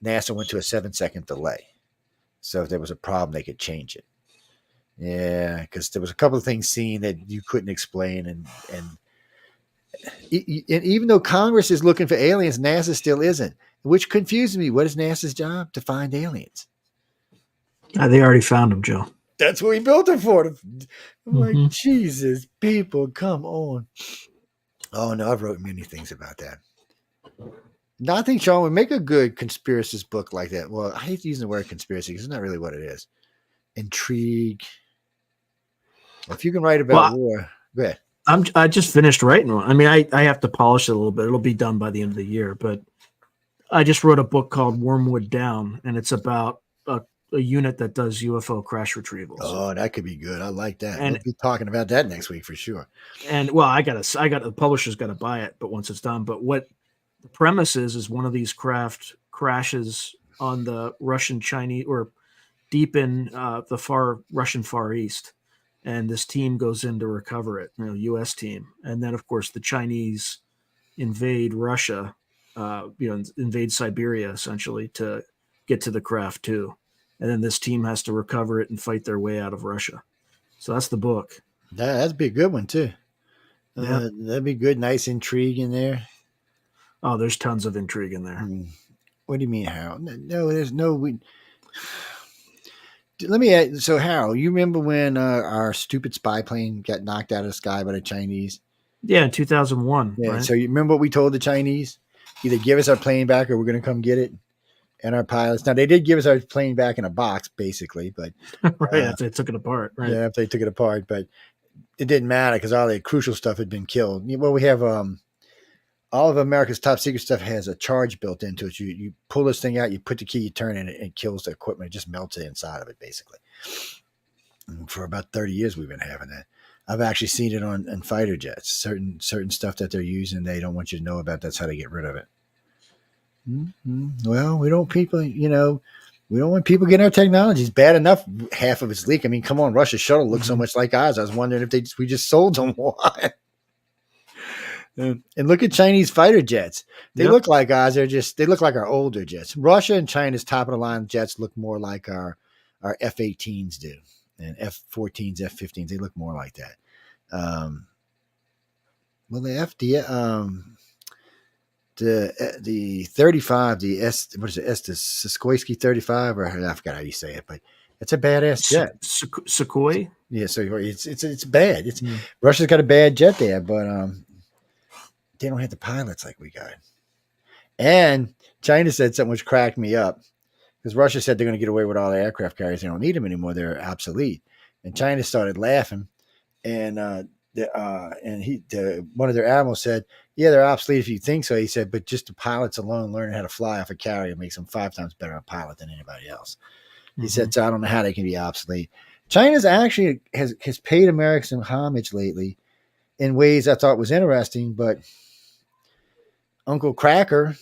Speaker 1: NASA went to a 7-second delay. So if there was a problem, they could change it. Yeah, because there was a couple of things seen that you couldn't explain, and even though Congress is looking for aliens, NASA still isn't, which confuses me. What is NASA's job? To find aliens.
Speaker 2: They already found them, Joe.
Speaker 1: That's what we built it for. I'm like, Jesus, people, come on. Oh no, I've wrote many things about that. I think Sean would make a good conspiracist book like that. Well, I hate using the word conspiracy because it's not really what it is. Intrigue. If you can write about war, go ahead.
Speaker 2: I just finished writing one. I mean, I have to polish it a little bit. It'll be done by the end of the year. But I just wrote a book called Wormwood Down, and it's about a unit that does UFO crash retrievals.
Speaker 1: Oh, that could be good. I like that. And we'll be talking about that next week for sure.
Speaker 2: And well, the publisher's got to buy it, but once it's done. But what the premise is one of these craft crashes on the Russian-Chinese or deep in the Russian Far East. And this team goes in to recover it, U.S. team. And then, of course, the Chinese invade Russia, invade Siberia, essentially, to get to the craft, too. And then this team has to recover it and fight their way out of Russia. So that's the book.
Speaker 1: That'd be a good one, too.
Speaker 2: Yeah.
Speaker 1: That'd be good. Nice intrigue in there.
Speaker 2: Oh, there's tons of intrigue in there.
Speaker 1: What do you mean, Harold? No, there's no... Let me ask, so Harold, you remember when our stupid spy plane got knocked out of the sky by the Chinese?
Speaker 2: Yeah, in 2001.
Speaker 1: Yeah.
Speaker 2: Right?
Speaker 1: So you remember what we told the Chinese? either give us our plane back or we're going to come get it and our pilots. Now, they did give us our plane back in a box, basically, but
Speaker 2: Right after they took it apart. Right.
Speaker 1: yeah, if they took it apart, but it didn't matter because all the crucial stuff had been killed. Well, we have all of America's top secret stuff has a charge built into it. You pull this thing out, you put the key, you turn it, and it kills the equipment. It just melts it inside of it, basically. And for about 30 years, we've been having that. I've actually seen it on fighter jets. Certain stuff that they're using, they don't want you to know about. That's how they get rid of it. Mm-hmm. Well, we don't want people getting our technology. It's bad enough half of it's leak. I mean, come on, Russia's shuttle looks so much like ours. I was wondering if we just sold them one. And look at Chinese fighter jets. They look like ours. They look like our older jets. Russia and China's top of the line jets look more like our F-18s do, and F-14s, F-15s. They look more like that. Well, the 35, the Sikorsky 35, or I forgot how you say it, but it's a badass jet.
Speaker 2: Sukhoi.
Speaker 1: Yeah, so it's bad. Russia's got a bad jet there, but they don't have the pilots like we got. And China said something which cracked me up because Russia said they're going to get away with all the aircraft carriers. They don't need them anymore. They're obsolete. And China started laughing, and one of their admirals said, "Yeah, they're obsolete if you think so." He said, "But just the pilots alone learning how to fly off a carrier makes them 5 times better a pilot than anybody else." He said, "So I don't know how they can be obsolete." China's actually has paid America some homage lately in ways I thought was interesting, but Uncle Cracker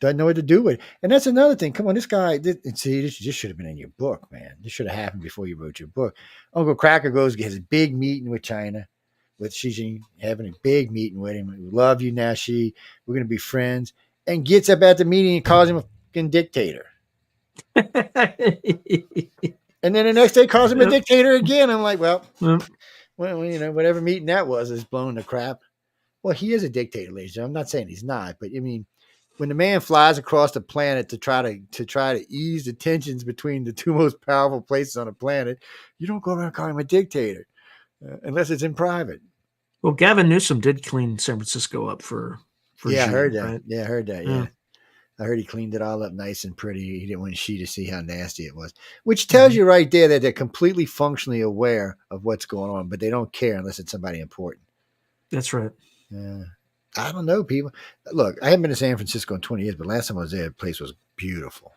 Speaker 1: doesn't know what to do with it. And that's another thing. Come on, this guy, this should have been in your book, man. This should have happened before you wrote your book. Uncle Cracker has a big meeting with China, with Xi Jinping, having a big meeting with him. We love you now, Xi. We're going to be friends. And gets up at the meeting and calls him a fucking dictator. And then the next day calls him a dictator again. I'm like, well, whatever meeting that was is blown to crap. Well, he is a dictator, ladies and gentlemen. I'm not saying he's not, but I mean, when the man flies across the planet to try to ease the tensions between the two most powerful places on the planet, you don't go around calling him a dictator unless it's in private.
Speaker 2: Well, Gavin Newsom did clean San Francisco up for
Speaker 1: yeah,
Speaker 2: Xi,
Speaker 1: I heard that.
Speaker 2: Right?
Speaker 1: Yeah, I heard that. Yeah. I heard he cleaned it all up nice and pretty. He didn't want Xi to see how nasty it was, which tells you right there that they're completely functionally aware of what's going on, but they don't care unless it's somebody important.
Speaker 2: That's right.
Speaker 1: I don't know, people. Look, I haven't been to San Francisco in 20 years, but last time I was there, the place was beautiful.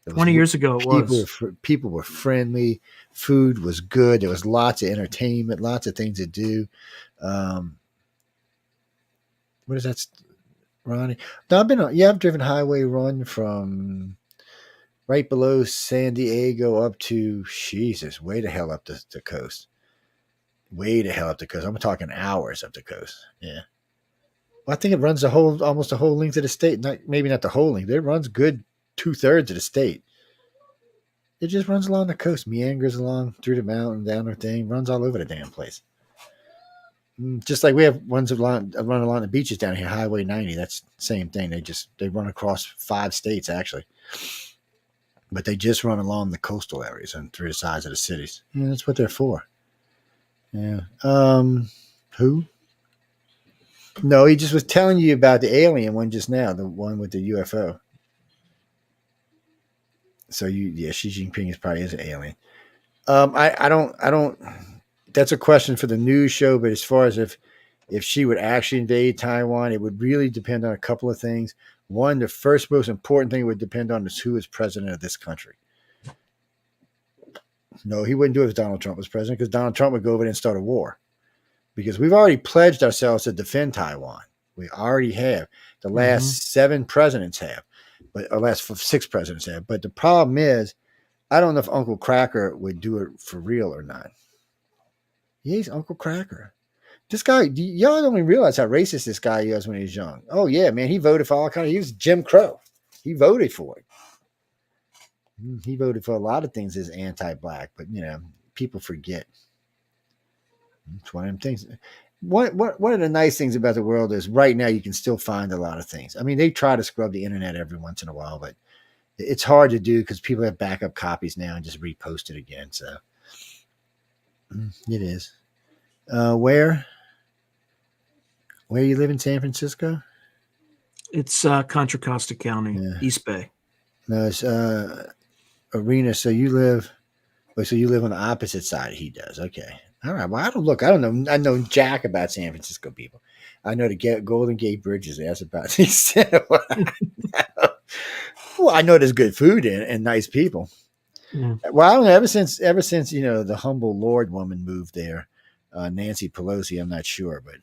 Speaker 2: 20 years ago,
Speaker 1: people were friendly. Food was good. There was lots of entertainment, lots of things to do. What is that, Ronnie? No, I've driven Highway Run from right below San Diego up to, Jesus, way the hell up the coast. Way the hell up the coast. I'm talking hours up the coast. Yeah. Well, I think it runs almost the whole length of the state. Maybe not the whole length. It runs good 2/3 of the state. It just runs along the coast, meanders along through the mountain, down the thing, runs all over the damn place. Just like we have ones that run along the beaches down here, Highway 90. That's the same thing. They run across 5 states actually, but they just run along the coastal areas and through the sides of the cities. Yeah, that's what they're for. Yeah. Who? No, he just was telling you about the alien one just now, the one with the UFO. So Xi Jinping is an alien. I don't. That's a question for the news show. But as far as if she would actually invade Taiwan, it would really depend on a couple of things. One, the first most important thing it would depend on is who is president of this country. No, he wouldn't do it if Donald Trump was president, because Donald Trump would go over there and start a war. Because we've already pledged ourselves to defend Taiwan. We already have. The last 7 presidents have, but or last 6 presidents have. But the problem is, I don't know if Uncle Cracker would do it for real or not. He's Uncle Cracker. This guy, y'all don't even realize how racist this guy was when he was young. Oh yeah, man, he voted for all kinds. He was Jim Crow. He voted for it. He voted for a lot of things as anti-black, but people forget. It's one of them things. One of the nice things about the world is right now you can still find a lot of things. I mean, they try to scrub the internet every once in a while, but it's hard to do because people have backup copies now and just repost it again. So it is. Where you live in San Francisco?
Speaker 2: It's Contra Costa County,
Speaker 1: Yeah.
Speaker 2: East Bay.
Speaker 1: No, it's Arena. So you live on the opposite side he does. Okay. All right. Well, I don't know. I know jack about San Francisco people. I know the Golden Gate Bridge that's about the extent of what I know. Well, I know there's good food and nice people.
Speaker 2: Yeah.
Speaker 1: Well, I don't know. Ever since the humble Lord woman moved there, Nancy Pelosi. I'm not sure, but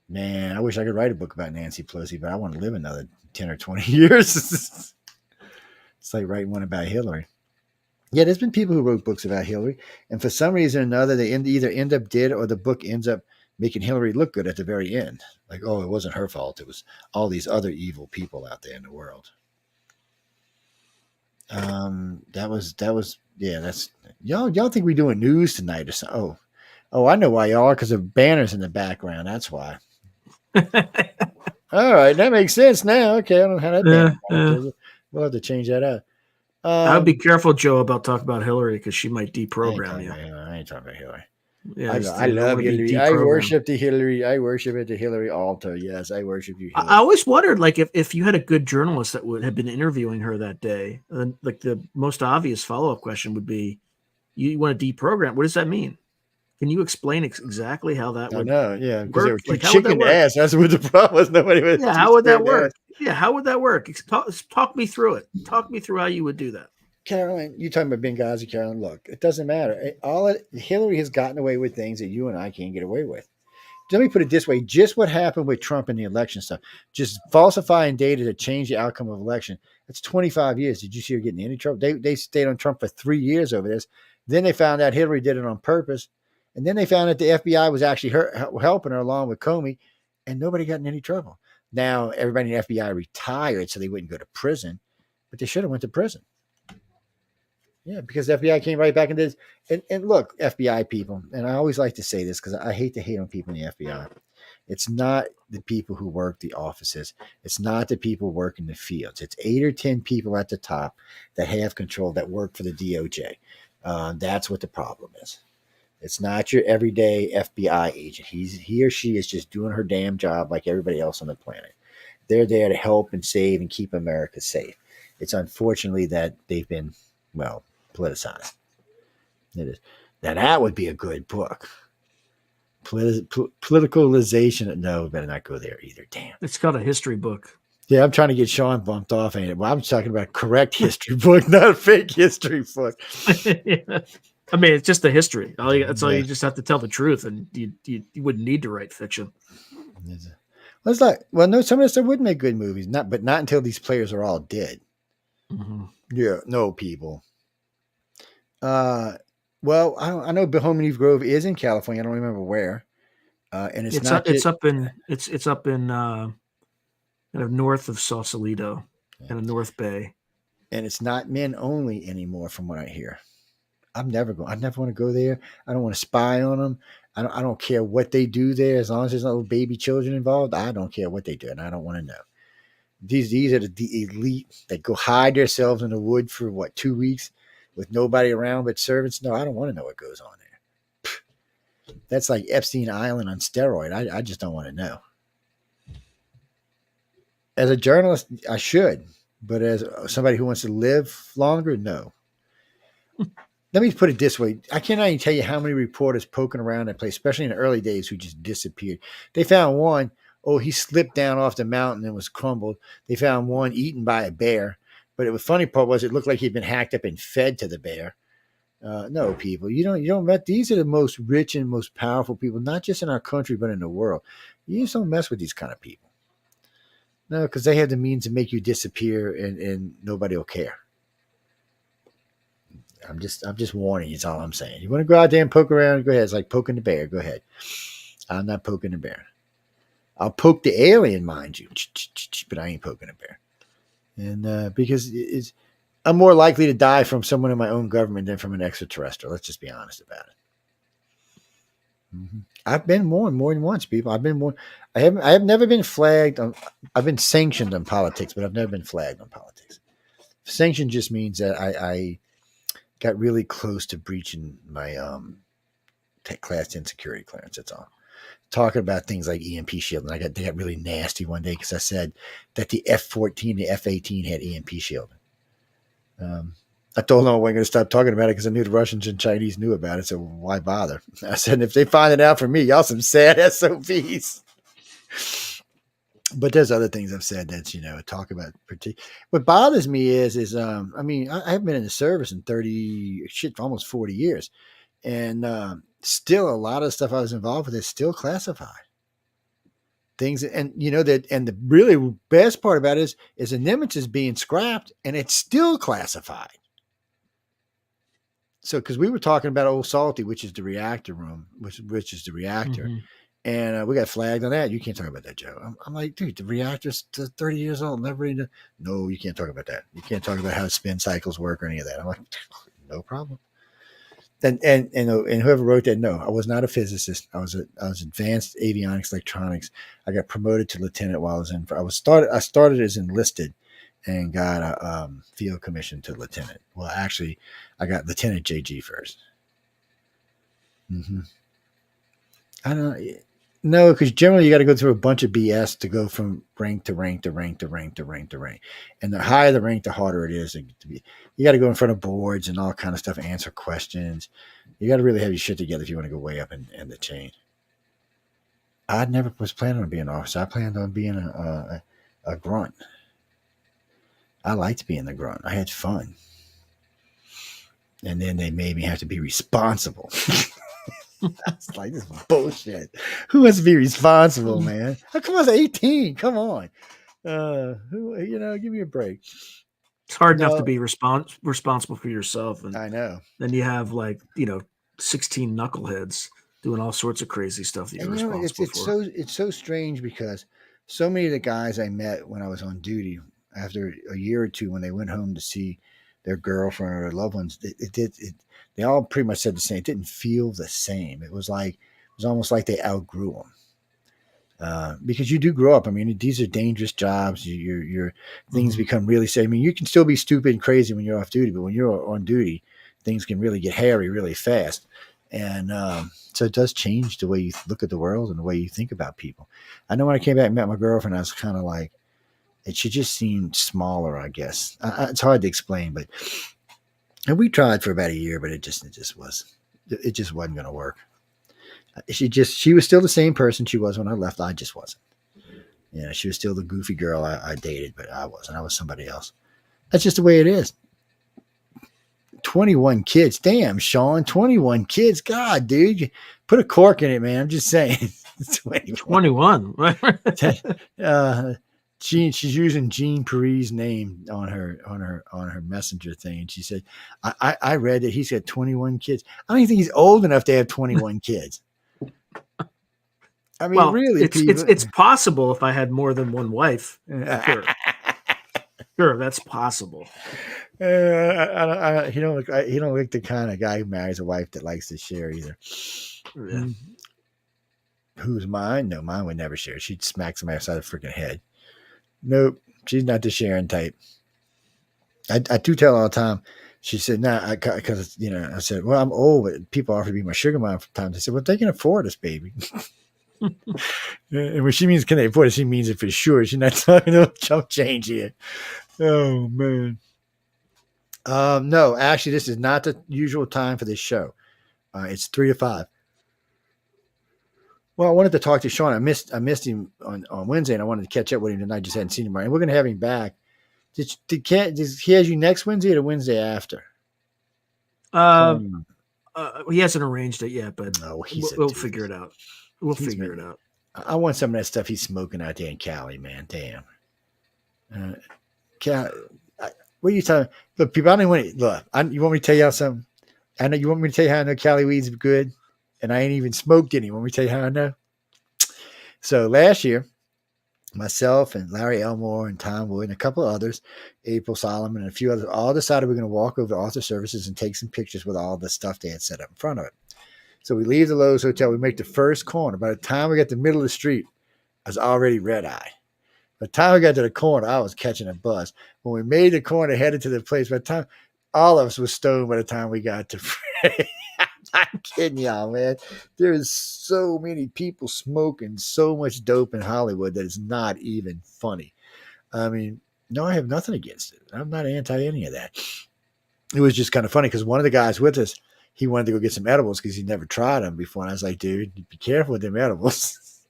Speaker 1: man, I wish I could write a book about Nancy Pelosi, but I want to live another 10 or 20 years. It's like writing one about Hillary. Yeah, there's been people who wrote books about Hillary, and for some reason or another, they either end up dead or the book ends up making Hillary look good at the very end. Like, oh, it wasn't her fault; it was all these other evil people out there in the world. That was yeah. That's y'all think we doing news tonight or something? Oh, I know why y'all are, because of banners in the background. That's why. All right, that makes sense now. Okay, I don't know how that banner. We'll have to change that out.
Speaker 2: I would be careful, Joe, about talking about Hillary because she might deprogram you.
Speaker 1: I ain't talking about Hillary.
Speaker 2: Yeah,
Speaker 1: I love Hillary. I worship the Hillary. I worship at the Hillary altar. Yes, I worship you, Hillary.
Speaker 2: I always wondered, like, if you had a good journalist that would have been interviewing her that day, then like the most obvious follow-up question would be, "You want to deprogram? What does that mean? Can you explain exactly how that would?"
Speaker 1: I know, yeah, because they were too
Speaker 2: like, chicken
Speaker 1: ass. That's what the problem was. Nobody was.
Speaker 2: Yeah, how would that work? Yeah, how would that work? Talk me through it. Talk me through how you would do that.
Speaker 1: Caroline, you talking about Benghazi, Caroline? Look, it doesn't matter. Hillary has gotten away with things that you and I can't get away with. Let me put it this way: just what happened with Trump and the election stuff, just falsifying data to change the outcome of election. That's 25 years. Did you see her getting any trouble? They stayed on Trump for 3 years over this. Then they found out Hillary did it on purpose, and then they found out the FBI was actually helping her along with Comey, and nobody got in any trouble. Now everybody in the FBI retired, so they wouldn't go to prison, but they should have went to prison. Yeah, because the FBI came right back and did. And look, FBI people, and I always like to say this because I hate to hate on people in the FBI. It's not the people who work the offices. It's not the people who work in the fields. It's 8 or 10 people at the top that have control that work for the DOJ. That's what the problem is. It's not your everyday FBI agent. He or she is just doing her damn job like everybody else on the planet. They're there to help and save and keep America safe. It's unfortunately that they've been, well, politicized. It is. Now that would be a good book. Politicalization. No, better not go there either. Damn.
Speaker 2: It's called a history book.
Speaker 1: Yeah, I'm trying to get Sean bumped off. Well, I'm talking about a correct history book, not a fake history book.
Speaker 2: Yeah. I mean, it's just the history. That's all. You just have to tell the truth, and you wouldn't need to write fiction.
Speaker 1: Well, it's like, no, some of us would make good movies, but not until these players are all dead.
Speaker 2: Mm-hmm.
Speaker 1: Yeah, no people. Well, I know Bohemian Grove is in California. I don't remember where. And it's up in
Speaker 2: kind of north of Sausalito, kind of North Bay.
Speaker 1: And it's not men only anymore, from what I hear. I never want to go there. I don't want to spy on them. I don't care what they do there, as long as there's no baby children involved. I don't care what they do, and I don't want to know. These are the elite that go hide themselves in the wood for 2 weeks with nobody around but servants. No, I don't want to know what goes on there. That's like Epstein Island on steroid. I just don't want to know. As a journalist, I should, but as somebody who wants to live longer, no. Let me put it this way. I cannot even tell you how many reporters poking around that place, especially in the early days, who just disappeared. They found one, he slipped down off the mountain and was crumbled. They found one eaten by a bear. But the funny part was it looked like he'd been hacked up and fed to the bear. No, people. You don't met. These are the most rich and most powerful people, not just in our country, but in the world. You just don't mess with these kind of people. No, because they have the means to make you disappear and nobody will care. I'm just warning you. That's all I'm saying. You want to go out there and poke around? Go ahead. It's like poking the bear. Go ahead. I'm not poking the bear. I'll poke the alien, mind you, but I ain't poking a bear. And because I'm more likely to die from someone in my own government than from an extraterrestrial. Let's just be honest about it. Mm-hmm. I've been warned more than once, people. I've been warned. I have never been flagged on. I've been sanctioned on politics, but I've never been flagged on politics. Sanction just means that I got really close to breaching my Class 10 security clearance. That's all. talking about things like EMP shield. And they got really nasty one day because I said that the F-14, the F-18 had EMP shield. I told them I wasn't going to stop talking about it because I knew the Russians and Chinese knew about it. So why bother? I said, if they find it out from me, y'all some sad SOBs. But there's other things I've said that, talk about. What bothers me is I have been in the service in almost 40 years. And still a lot of the stuff I was involved with is still classified. Things, and the really best part about it is the Nimitz is being scrapped and it's still classified. So, because we were talking about Old Salty, which is the reactor room, which is the reactor. Mm-hmm. And we got flagged on that. You can't talk about that, Joe. I'm like, dude, the reactor's 30 years old. No, you can't talk about that. You can't talk about how spin cycles work or any of that. I'm like, no problem. And whoever wrote that, no, I was not a physicist. I was advanced avionics electronics. I got promoted to lieutenant while I was in. I started as enlisted, and got a field commission to lieutenant. Well, actually, I got lieutenant JG first. Mm-hmm. I don't know, because generally you got to go through a bunch of BS to go from rank to rank to rank to rank to rank to rank. And the higher the rank, the harder it is to be. You got to go in front of boards and all kind of stuff, answer questions. You got to really have your shit together if you want to go way up in the chain. I never was planning on being an officer. I planned on being a grunt. I liked being the grunt. I had fun. And then they made me have to be responsible. That's like, this is bullshit. Who wants to be responsible, man? How come I was 18? Come on. Give me a break.
Speaker 2: It's hard enough to be responsible for yourself. And
Speaker 1: I know.
Speaker 2: Then you have 16 knuckleheads doing all sorts of crazy stuff that you're responsible for.
Speaker 1: It's so strange because so many of the guys I met when I was on duty, after a year or two, when they went home to see their girlfriend or their loved ones, they all pretty much said the same. It didn't feel the same. It was almost like they outgrew them. Because you do grow up. I mean, these are dangerous jobs. Your things become really safe. I mean, you can still be stupid and crazy when you're off duty, but when you're on duty, things can really get hairy really fast. And so it does change the way you look at the world and the way you think about people. I know when I came back and met my girlfriend, I was kind of like, she just seemed smaller, I guess. It's hard to explain, and we tried for about a year, but it just wasn't going to work. She was still the same person she was when I left. I just wasn't. She was still the goofy girl I dated, but I wasn't. I was somebody else. That's just the way it is. 21 kids. Damn, Sean, 21 kids. God, dude, put a cork in it, man. I'm just saying.
Speaker 2: 21.
Speaker 1: She's using Jean Perry's name on her messenger thing. She said, I read that he's got 21 kids. I don't even think he's old enough to have 21 kids. I mean, well, really,
Speaker 2: it's possible if I had more than one wife. Sure, that's possible.
Speaker 1: He don't look like the kind of guy who marries a wife that likes to share either.
Speaker 2: Yeah.
Speaker 1: Who's mine? No, mine would never share. She'd smack somebody upside the freaking head. Nope, she's not the sharing type. I do tell all the time. She said, "Nah," because I said, "Well, I'm old, but people offer to be my sugar mom for times." I said, "Well, they can afford us, baby." And when she means can they afford it, she means it for sure. She's not talking no chump change here. Oh man. No, actually, this is not the usual time for this show. It's 3 to 5. Well, I wanted to talk to Sean. I missed him on Wednesday, and I wanted to catch up with him tonight. I just hadn't seen him right. And we're going to have him back. Does he has you next Wednesday or the Wednesday after?
Speaker 2: He hasn't arranged it yet, but we'll figure it out. We'll figure it out.
Speaker 1: I want some of that stuff he's smoking out there in Cali, man. Damn. Cali, what are you talking? Look, people, I don't want to look. You want me to tell y'all something? I know you want me to tell you how I know Cali weed's good, and I ain't even smoked any. Want me to tell you how I know? So last year, myself and Larry Elmore and Tom Wood and a couple of others, April Solomon and a few others, all decided we're going to walk over to Author Services and take some pictures with all the stuff they had set up in front of it. So we leave the Lowe's Hotel. We make the first corner. By the time we got to the middle of the street, I was already red-eyed. By the time we got to the corner, I was catching a buzz. When we made the corner, headed to the place, by the time all of us was stoned by the time we got to Frey. I'm not kidding y'all, man. There's so many people smoking so much dope in Hollywood that it's not even funny. I mean, no, I have nothing against it. I'm not anti any of that. It was just kind of funny because one of the guys with us, he wanted to go get some edibles because he never tried them before. And I was like, dude, be careful with them edibles.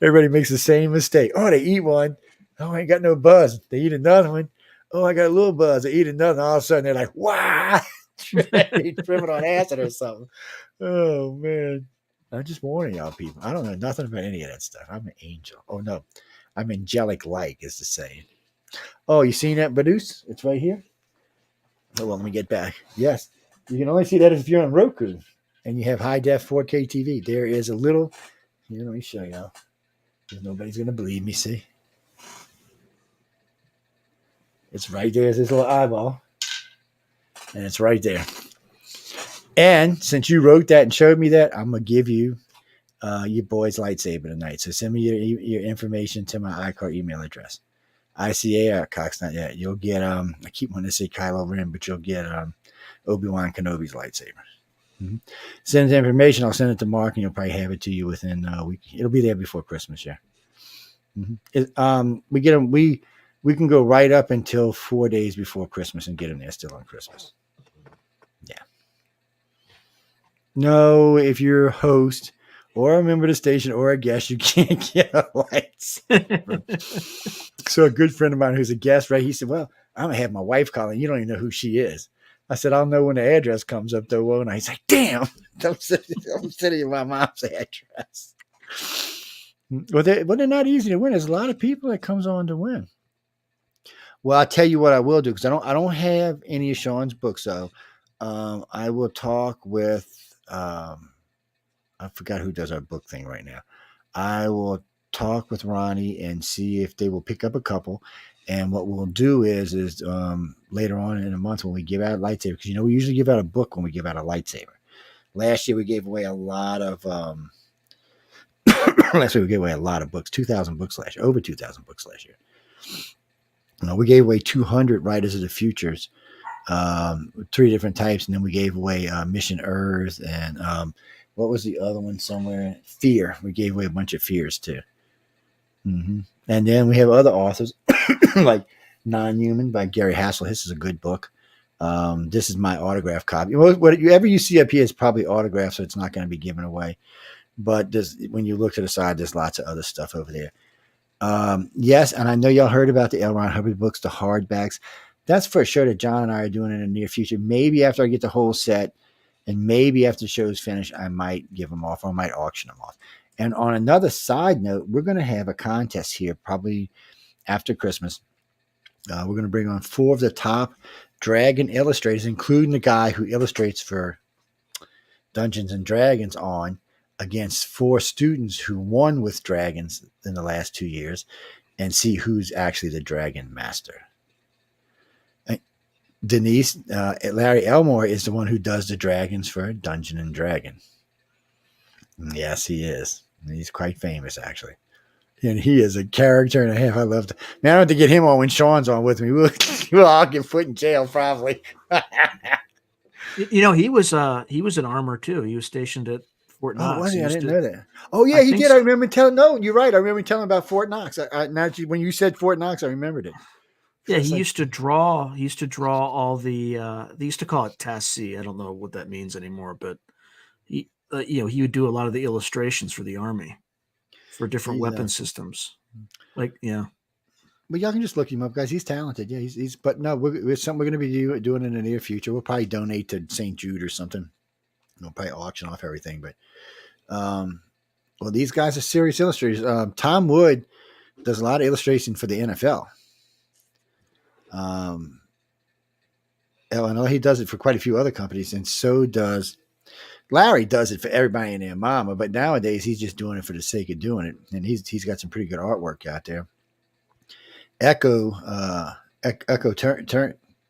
Speaker 1: Everybody makes the same mistake. Oh, they eat one. Oh, I ain't got no buzz. They eat another one. Oh, I got a little buzz. They eat another. All of a sudden, they're like, wow. They trip it on acid or something. Oh, man. I'm just warning y'all people. I don't know nothing about any of that stuff. I'm an angel. Oh, no. I'm angelic like, is the saying. Oh, you seen that, Badus? It's right here. Oh, well, let me get back. Yes. You can only see that if you're on Roku and you have high def 4K TV. There is a little. Here, let me show y'all. Nobody's going to believe me, see? It's right there. It's this little eyeball. And it's right there. And since you wrote that and showed me that, I'm going to give you your boy's lightsaber tonight. So send me your information to my iCard email address. ICA@cox.net. You'll get, I keep wanting to say Kylo Ren, but you'll get Obi-Wan Kenobi's lightsaber. Mm-hmm. Send the information. I'll send it to Mark, and you'll probably have it to you within a week. It'll be there before Christmas, yeah. Mm-hmm. We get them. We can go right up until 4 days before Christmas and get them there still on Christmas. Yeah. No, if you're a host or a member of the station or a guest, you can't get a lightsaber. So a good friend of mine who's a guest, right? He said, "Well, I'm gonna have my wife calling. You don't even know who she is." I said, "I'll know when the address comes up, though, won't I?" He's like, "Damn, I'm sending you my mom's address." Well, they're not easy to win. There's a lot of people that comes on to win. Well, I'll tell you what I will do because I don't have any of Sean's books though. I will talk with I forgot who does our book thing right now. I will talk with Ronnie and see if they will pick up a couple. And what we'll do is later on in a month when we give out a lightsaber, because we usually give out a book when we give out a lightsaber. Last year we gave away a lot of last year we gave away a lot of books, 2,000 books last year, over 2,000 books last year. We gave away 200 Writers of the Futures, 3 different types, and then we gave away Mission Earth and what was the other one somewhere? Fear. We gave away a bunch of fears too. Mm-hmm. And then we have other authors like Non-Human by Gary Hazlett. This is a good book. This is my autograph copy. Whatever you see up here is probably autographed, so it's not going to be given away. But when you look to the side, there's lots of other stuff over there. Yes, and I know y'all heard about the L. Ron Hubbard books, the hardbacks. That's for a show that John and I are doing in the near future. Maybe after I get the whole set, and maybe after the show's finished, I might give them off or I might auction them off. And on another side note, we're going to have a contest here probably after Christmas. We're going to bring on 4 of the top dragon illustrators, including the guy who illustrates for Dungeons and Dragons on against 4 students who won with dragons in the last 2 years and see who's actually the dragon master. Denise, Larry Elmore is the one who does the dragons for Dungeon and Dragon. Yes, he is. He's quite famous, actually. And he is a character and a half. I love to. Man, I have to get him on when Sean's on with me. We'll all get put in jail, probably.
Speaker 2: He was an armor too. He was stationed at Fort Knox.
Speaker 1: Oh, was he? I didn't know that. Oh, yeah, he did. So. I remember telling. No, you're right. I remember telling about Fort Knox. When you said Fort Knox, I remembered it.
Speaker 2: Yeah, he used to draw. He used to draw all the. They used to call it Tassi. I don't know what that means anymore, but he, he would do a lot of the illustrations for the army, for different weapon systems. Like, yeah.
Speaker 1: Well, y'all can just look him up, guys. He's talented. Yeah, he's. But no, it's something we're going to be doing in the near future. We'll probably donate to St. Jude or something. We'll probably auction off everything. But, well, these guys are serious illustrators. Tom Wood does a lot of illustration for the NFL. And he does it for quite a few other companies, and so does Larry. Does it for everybody and their mama, but nowadays he's just doing it for the sake of doing it, and he's got some pretty good artwork out there. Echo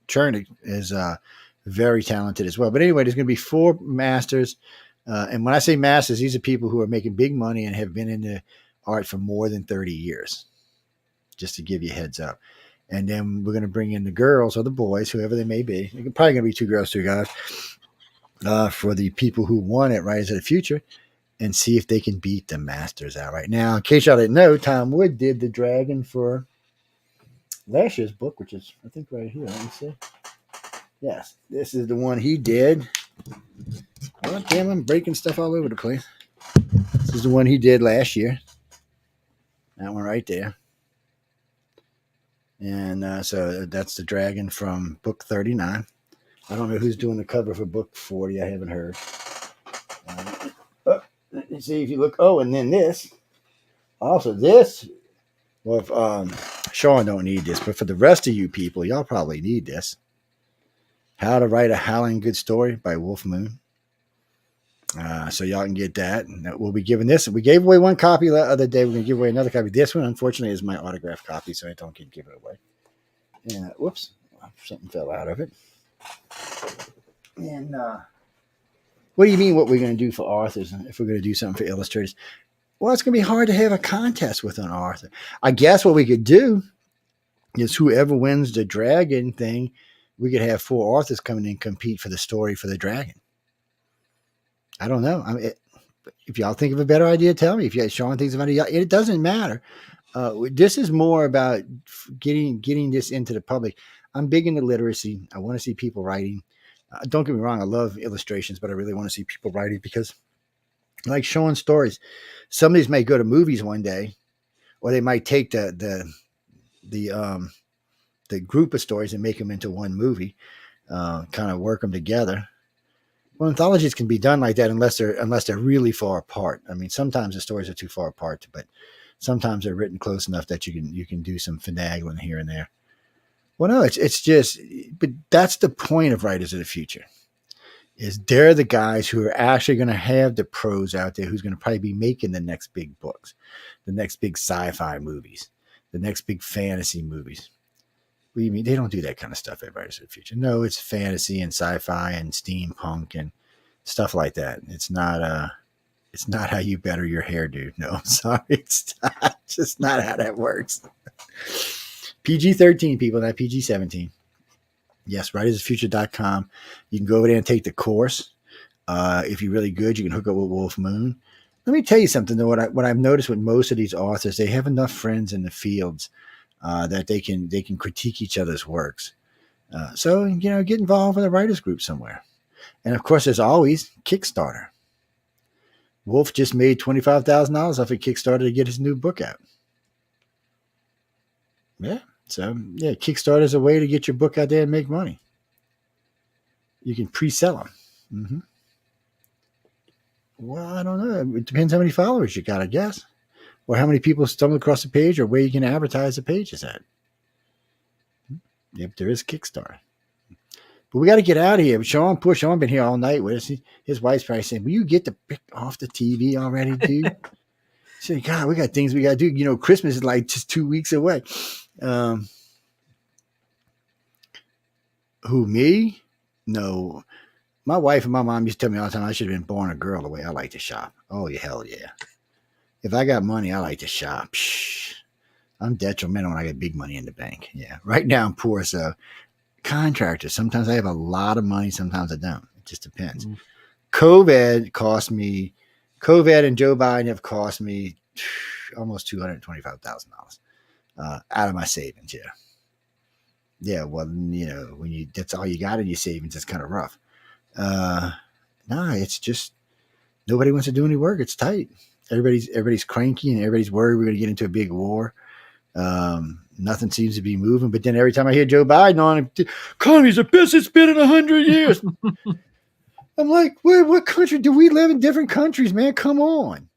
Speaker 1: Chernick is very talented as well. But anyway, there's going to be 4 masters, and when I say masters, these are people who are making big money and have been into art for more than 30 years. Just to give you a heads up. And then we're going to bring in the girls or the boys, whoever they may be. It's probably going to be 2 girls, 2 guys. for the people who want it, Writers of the Future, and see if they can beat the masters out right now. In case y'all didn't know, Tom Wood did the dragon for last year's book, which is, I think, right here. Let me see. Yes, this is the one he did. Oh, damn, I'm breaking stuff all over the place. This is the one he did last year. That one right there. And so that's the dragon from book 39. I don't know who's doing the cover for book 40. I haven't heard. Let me see if you look. Oh, and then this. Also, this. Well, if Sean don't need this, but for the rest of you people, y'all probably need this. How to Write a Howling Good Story by Wolf Moon. So y'all can get that. And we'll be giving this. We gave away one copy the other day. We're going to give away another copy. This one, unfortunately, is my autographed copy, so I don't get to give it away. And whoops, something fell out of it. And what do you mean what we're going to do for authors if we're going to do something for illustrators? Well, it's going to be hard to have a contest with an author. I guess what we could do is whoever wins the dragon thing, we could have 4 authors coming in and compete for the story for the dragon. I don't know. I mean, if y'all think of a better idea, tell me. If Sean thinks of an idea, it doesn't matter. This is more about getting this into the public. I'm big into literacy. I want to see people writing. Don't get me wrong. I love illustrations, but I really want to see people writing because I like showing stories. Some of these may go to movies one day, or they might take the group of stories and make them into one movie, kind of work them together. Well, anthologies can be done like that unless they're really far apart. I mean, sometimes the stories are too far apart, but sometimes they're written close enough that you can do some finagling here and there. Well, no, it's just, but that's the point of Writers of the Future. Is they're the guys who are actually going to have the pros out there who's going to probably be making the next big books, the next big sci-fi movies, the next big fantasy movies. What do you mean? They don't do that kind of stuff at Writers of the Future. No, it's fantasy and sci-fi and steampunk and stuff like that. It's not how you better your hair, dude. No, I'm sorry. It's just not how that works. PG-13 people, not PG-17. Yes, writersofthefuture.com. You can go over there and take the course. If you're really good, you can hook up with Wolf Moon. Let me tell you something, though. What I've noticed with most of these authors, they have enough friends in the fields that they can critique each other's works. So, get involved with a writers group somewhere. And, of course, there's always Kickstarter. Wolf just made $25,000 off of Kickstarter to get his new book out. Yeah. So, yeah, Kickstarter is a way to get your book out there and make money. You can pre-sell them. Mm-hmm. Well, I don't know. It depends how many followers you got, I guess. Or how many people stumble across the page or where you can advertise the pages at. Yep, there is Kickstarter. But we got to get out of here. Sean been here all night with us. His wife's probably saying, will you get the pick off the TV already, dude? She said, God, we got things we got to do. Christmas is like just 2 weeks away. Who, me? No. My wife and my mom used to tell me all the time I should have been born a girl the way I like to shop. Oh, hell yeah. If I got money, I like to shop. Psh, I'm detrimental when I get big money in the bank. Yeah. Right now I'm poor, so contractor. Sometimes I have a lot of money, sometimes I don't. It just depends. Mm-hmm. COVID and Joe Biden have cost me almost $225,000 out of my savings. Yeah. Yeah. Well, when that's all you got in your savings, it's kind of rough. It's just nobody wants to do any work. It's tight. Everybody's cranky and everybody's worried we're going to get into a big war. Nothing seems to be moving. But then every time I hear Joe Biden on it, economy's the best it's been in 100 years. I'm like, what country do we live in? Different countries, man. Come on.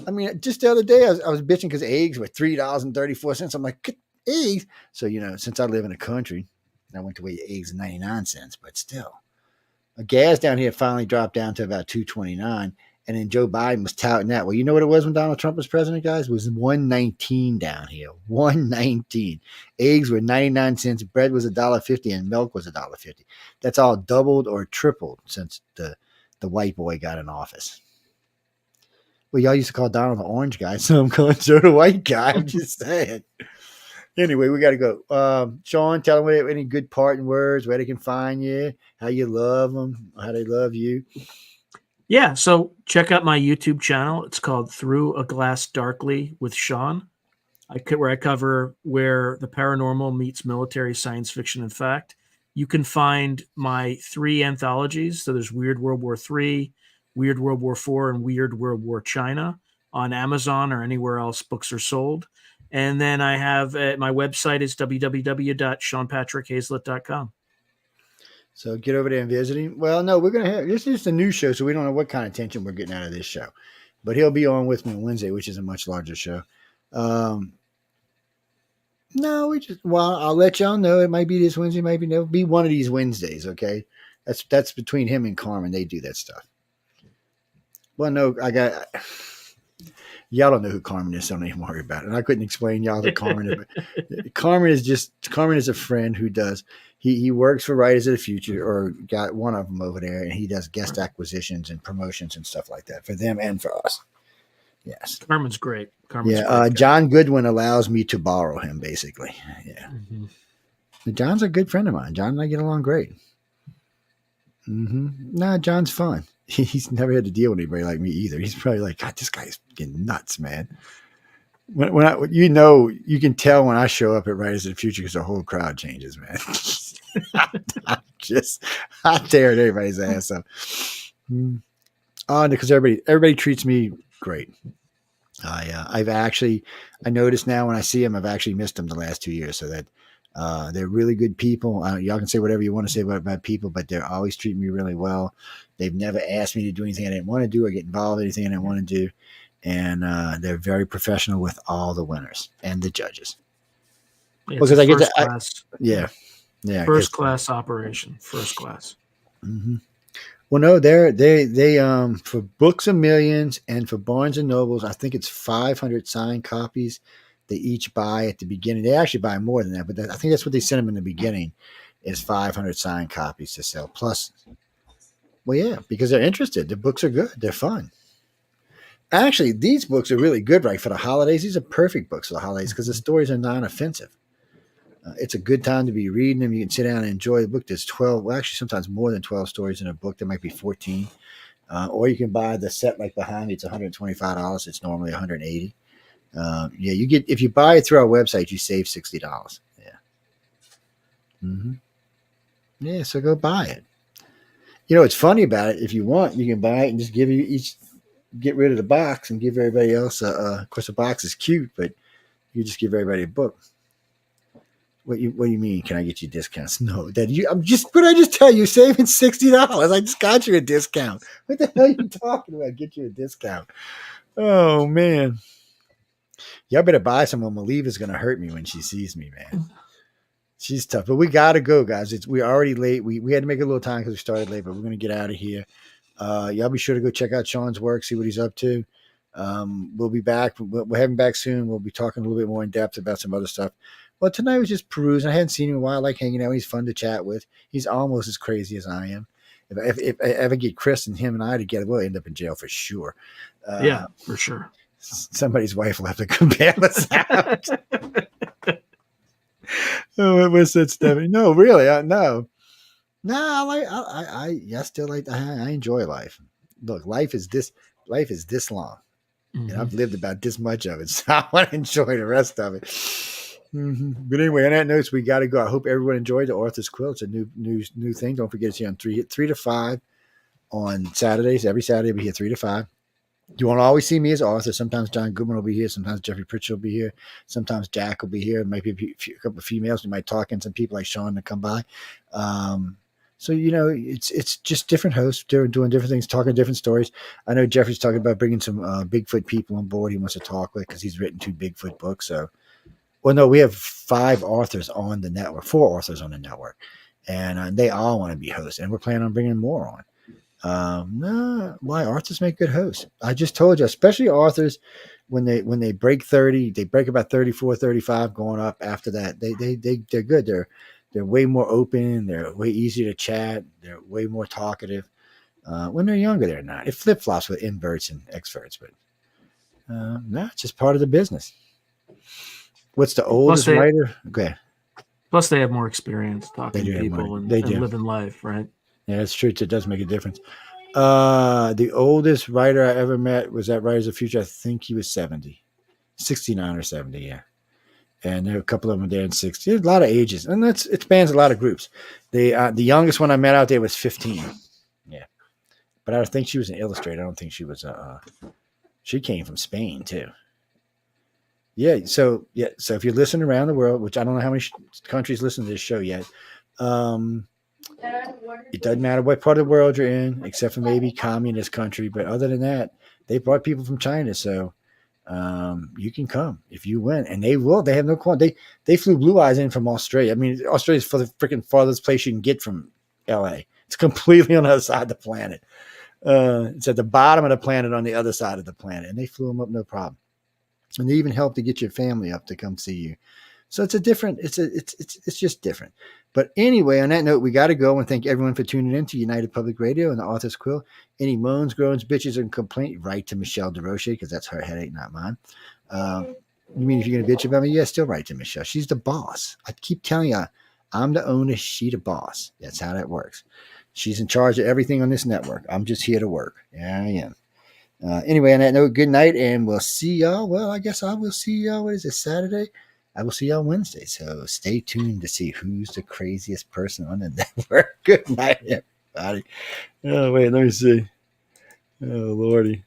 Speaker 1: I mean, just the other day I was bitching because eggs were $3.34. I'm like, eggs. So, since I live in a country, I went to weigh eggs at 99 cents, but still. Gas down here finally dropped down to about $2.29. And then Joe Biden was touting that. Well, you know what it was when Donald Trump was president, guys? It was $1.19 down here. $1.19. Eggs were 99 cents. Bread was $1.50, and milk was $1.50. That's all doubled or tripled since the white boy got in office. Well, y'all used to call Donald the orange guy, so I'm calling Joe the white guy. I'm just saying. Anyway, we got to go. Sean, tell them any good parting words, where they can find you, how you love them, how they love you.
Speaker 2: Yeah, so check out my YouTube channel. It's called Through a Glass Darkly with Sean. Where I cover where the paranormal meets military science fiction and fact. You can find my 3 anthologies. So there's Weird World War III, Weird World War IV, and Weird World War China on Amazon or anywhere else books are sold. And then I have my website is www.seanpatrickhazlett.com.
Speaker 1: So get over there and visit him. Well, no, we're going to have this is a new show, so we don't know what kind of attention we're getting out of this show. But he'll be on with me on Wednesday, which is a much larger show. No, I'll let y'all know. It might be this Wednesday, maybe it'll be one of these Wednesdays, okay? That's between him and Carmen. They do that stuff. Well, no, y'all don't know who Carmen is, so don't even worry about it. And I couldn't explain y'all who Carmen is. But Carmen is a friend who does. He works for Writers of the Future, or got one of them over there, and he does guest acquisitions and promotions and stuff like that for them and for us. Yes,
Speaker 2: Carmen's great.
Speaker 1: Great. John Goodwin allows me to borrow him, basically. Yeah, John's a good friend of mine. John and I get along great. Nah, John's fun. He's never had to deal with anybody like me either. He's probably like, God, this guy's getting nuts, man. You can tell when I show up at Writers of the Future because the whole crowd changes, man. I tear everybody's ass up. Because everybody treats me great. I noticed now when I see them, I've actually missed them the last 2 years. So that they're really good people. Y'all can say whatever you want to say about people, but they're always treating me really well. They've never asked me to do anything I didn't want to do or get involved in anything I didn't want to do. And they're very professional with all the winners and the judges.
Speaker 2: Because I get class.
Speaker 1: Yeah.
Speaker 2: First class operation. First class.
Speaker 1: Mm-hmm. Well, no, they for Books a Millions and for Barnes and Nobles, I think it's 500 signed copies they each buy at the beginning. They actually buy more than that, but I think that's what they sent them in the beginning is 500 signed copies to sell. Plus, well, yeah, because they're interested. The books are good. They're fun. Actually, these books are really good, right, for the holidays. These are perfect books for the holidays because the stories are non-offensive. It's a good time to be reading them. You can sit down and enjoy the book. There's 12, well, actually sometimes more than 12 stories in a book. There might be 14. Or you can buy the set like behind me. It's $125. It's normally $180. You get, if you buy it through our website, you save $60. Yeah. Yeah, so go buy it. What's funny about it, if you want, you can buy it and just give you each, get rid of the box and give everybody else of course the box is cute, but you just give everybody a book. What do you mean? Can I get you discounts? No, what did I just tell you? Saving $60. I just got you a discount. What the hell are you talking about? Get you a discount. Oh man. Y'all better buy some. Maliva's gonna hurt me when she sees me, man. She's tough. But we gotta go, guys. We're already late. We had to make a little time because we started late, but we're gonna get out of here. Y'all be sure to go check out Sean's work, see what he's up to. We'll be back. We'll have him back soon. We'll be talking a little bit more in depth about some other stuff. Well, tonight was just perusing. I hadn't seen him in a while. I like hanging out. He's fun to chat with. He's almost as crazy as I am. If I ever get Chris and him and I together, we'll end up in jail for sure.
Speaker 2: Yeah, for sure.
Speaker 1: Somebody's wife will have to come bail us out. Oh, what's that, Stephanie? No, really, no. I still like. I enjoy life. Look, life is this long, and I've lived about this much of it, so I want to enjoy the rest of it. But anyway, on that note, we got to go. I hope everyone enjoyed the Authors Quill. It's a new thing. Don't forget to see on 3 to 5 on Saturdays. Every Saturday, we'll be here 3 to 5. You won't always see me as author. Sometimes John Goodman will be here. Sometimes Jeffrey Pritchard will be here. Sometimes Jack will be here. Maybe a couple of females. We might talk and some people like Sean to come by. So, it's just different hosts doing different things, talking different stories. I know Jeffrey's talking about bringing some Bigfoot people on board he wants to talk with because he's written 2 Bigfoot books. So, well, no, we have 5 authors on the network, 4 authors on the network, and they all want to be hosts, and we're planning on bringing more on. Why authors make good hosts? I just told you, especially authors when they break 30, they break about 34, 35 going up after that. They're good. They're way more open. They're way easier to chat. They're way more talkative. When they're younger, they're not. It flip-flops with inverts and experts, but no, it's just part of the business. What's the
Speaker 2: Plus
Speaker 1: oldest
Speaker 2: they
Speaker 1: writer? Okay.
Speaker 2: plus they have more experience
Speaker 1: They
Speaker 2: talking
Speaker 1: do
Speaker 2: to
Speaker 1: have
Speaker 2: people
Speaker 1: money.
Speaker 2: and,
Speaker 1: They
Speaker 2: and
Speaker 1: do.
Speaker 2: living life, right?
Speaker 1: Yeah, it's true. It does make a difference. The oldest writer I ever met was at Writers of the Future. I think he was 70, 69 or 70. Yeah. And there were a couple of them there in 60. There's a lot of ages. And it spans a lot of groups. The youngest one I met out there was 15. Yeah. But I think she was an illustrator. I don't think she was she came from Spain too. Yeah. So if you're listening around the world, which I don't know how many countries listen to this show yet, it doesn't matter what part of the world you're in, except for maybe communist country. But other than that, they brought people from China, so you can come if you win, and they will. They have no qualm. They flew Blue Eyes in from Australia. I mean, Australia's for the freaking farthest place you can get from L.A. It's completely on the other side of the planet. It's at the bottom of the planet on the other side of the planet, and they flew them up no problem. And they even helped to get your family up to come see you. So it's a different. It's just different. But anyway, on that note, we got to go and thank everyone for tuning in to United Public Radio and the Authors Quill. Any moans, groans, bitches, and complaint, write to Michelle DeRoche because that's her headache, not mine. You mean if you're gonna bitch about me? Yeah, still write to Michelle. She's the boss. I keep telling you, I'm the owner. She the boss. That's how that works. She's in charge of everything on this network. I'm just here to work. Yeah, I am. Anyway, on that note, good night, and we'll see y'all. Well, I guess I will see y'all. What is it, Saturday? I will see y'all Wednesday. So stay tuned to see who's the craziest person on the network. Good night, everybody. Oh, wait, let me see. Oh, Lordy.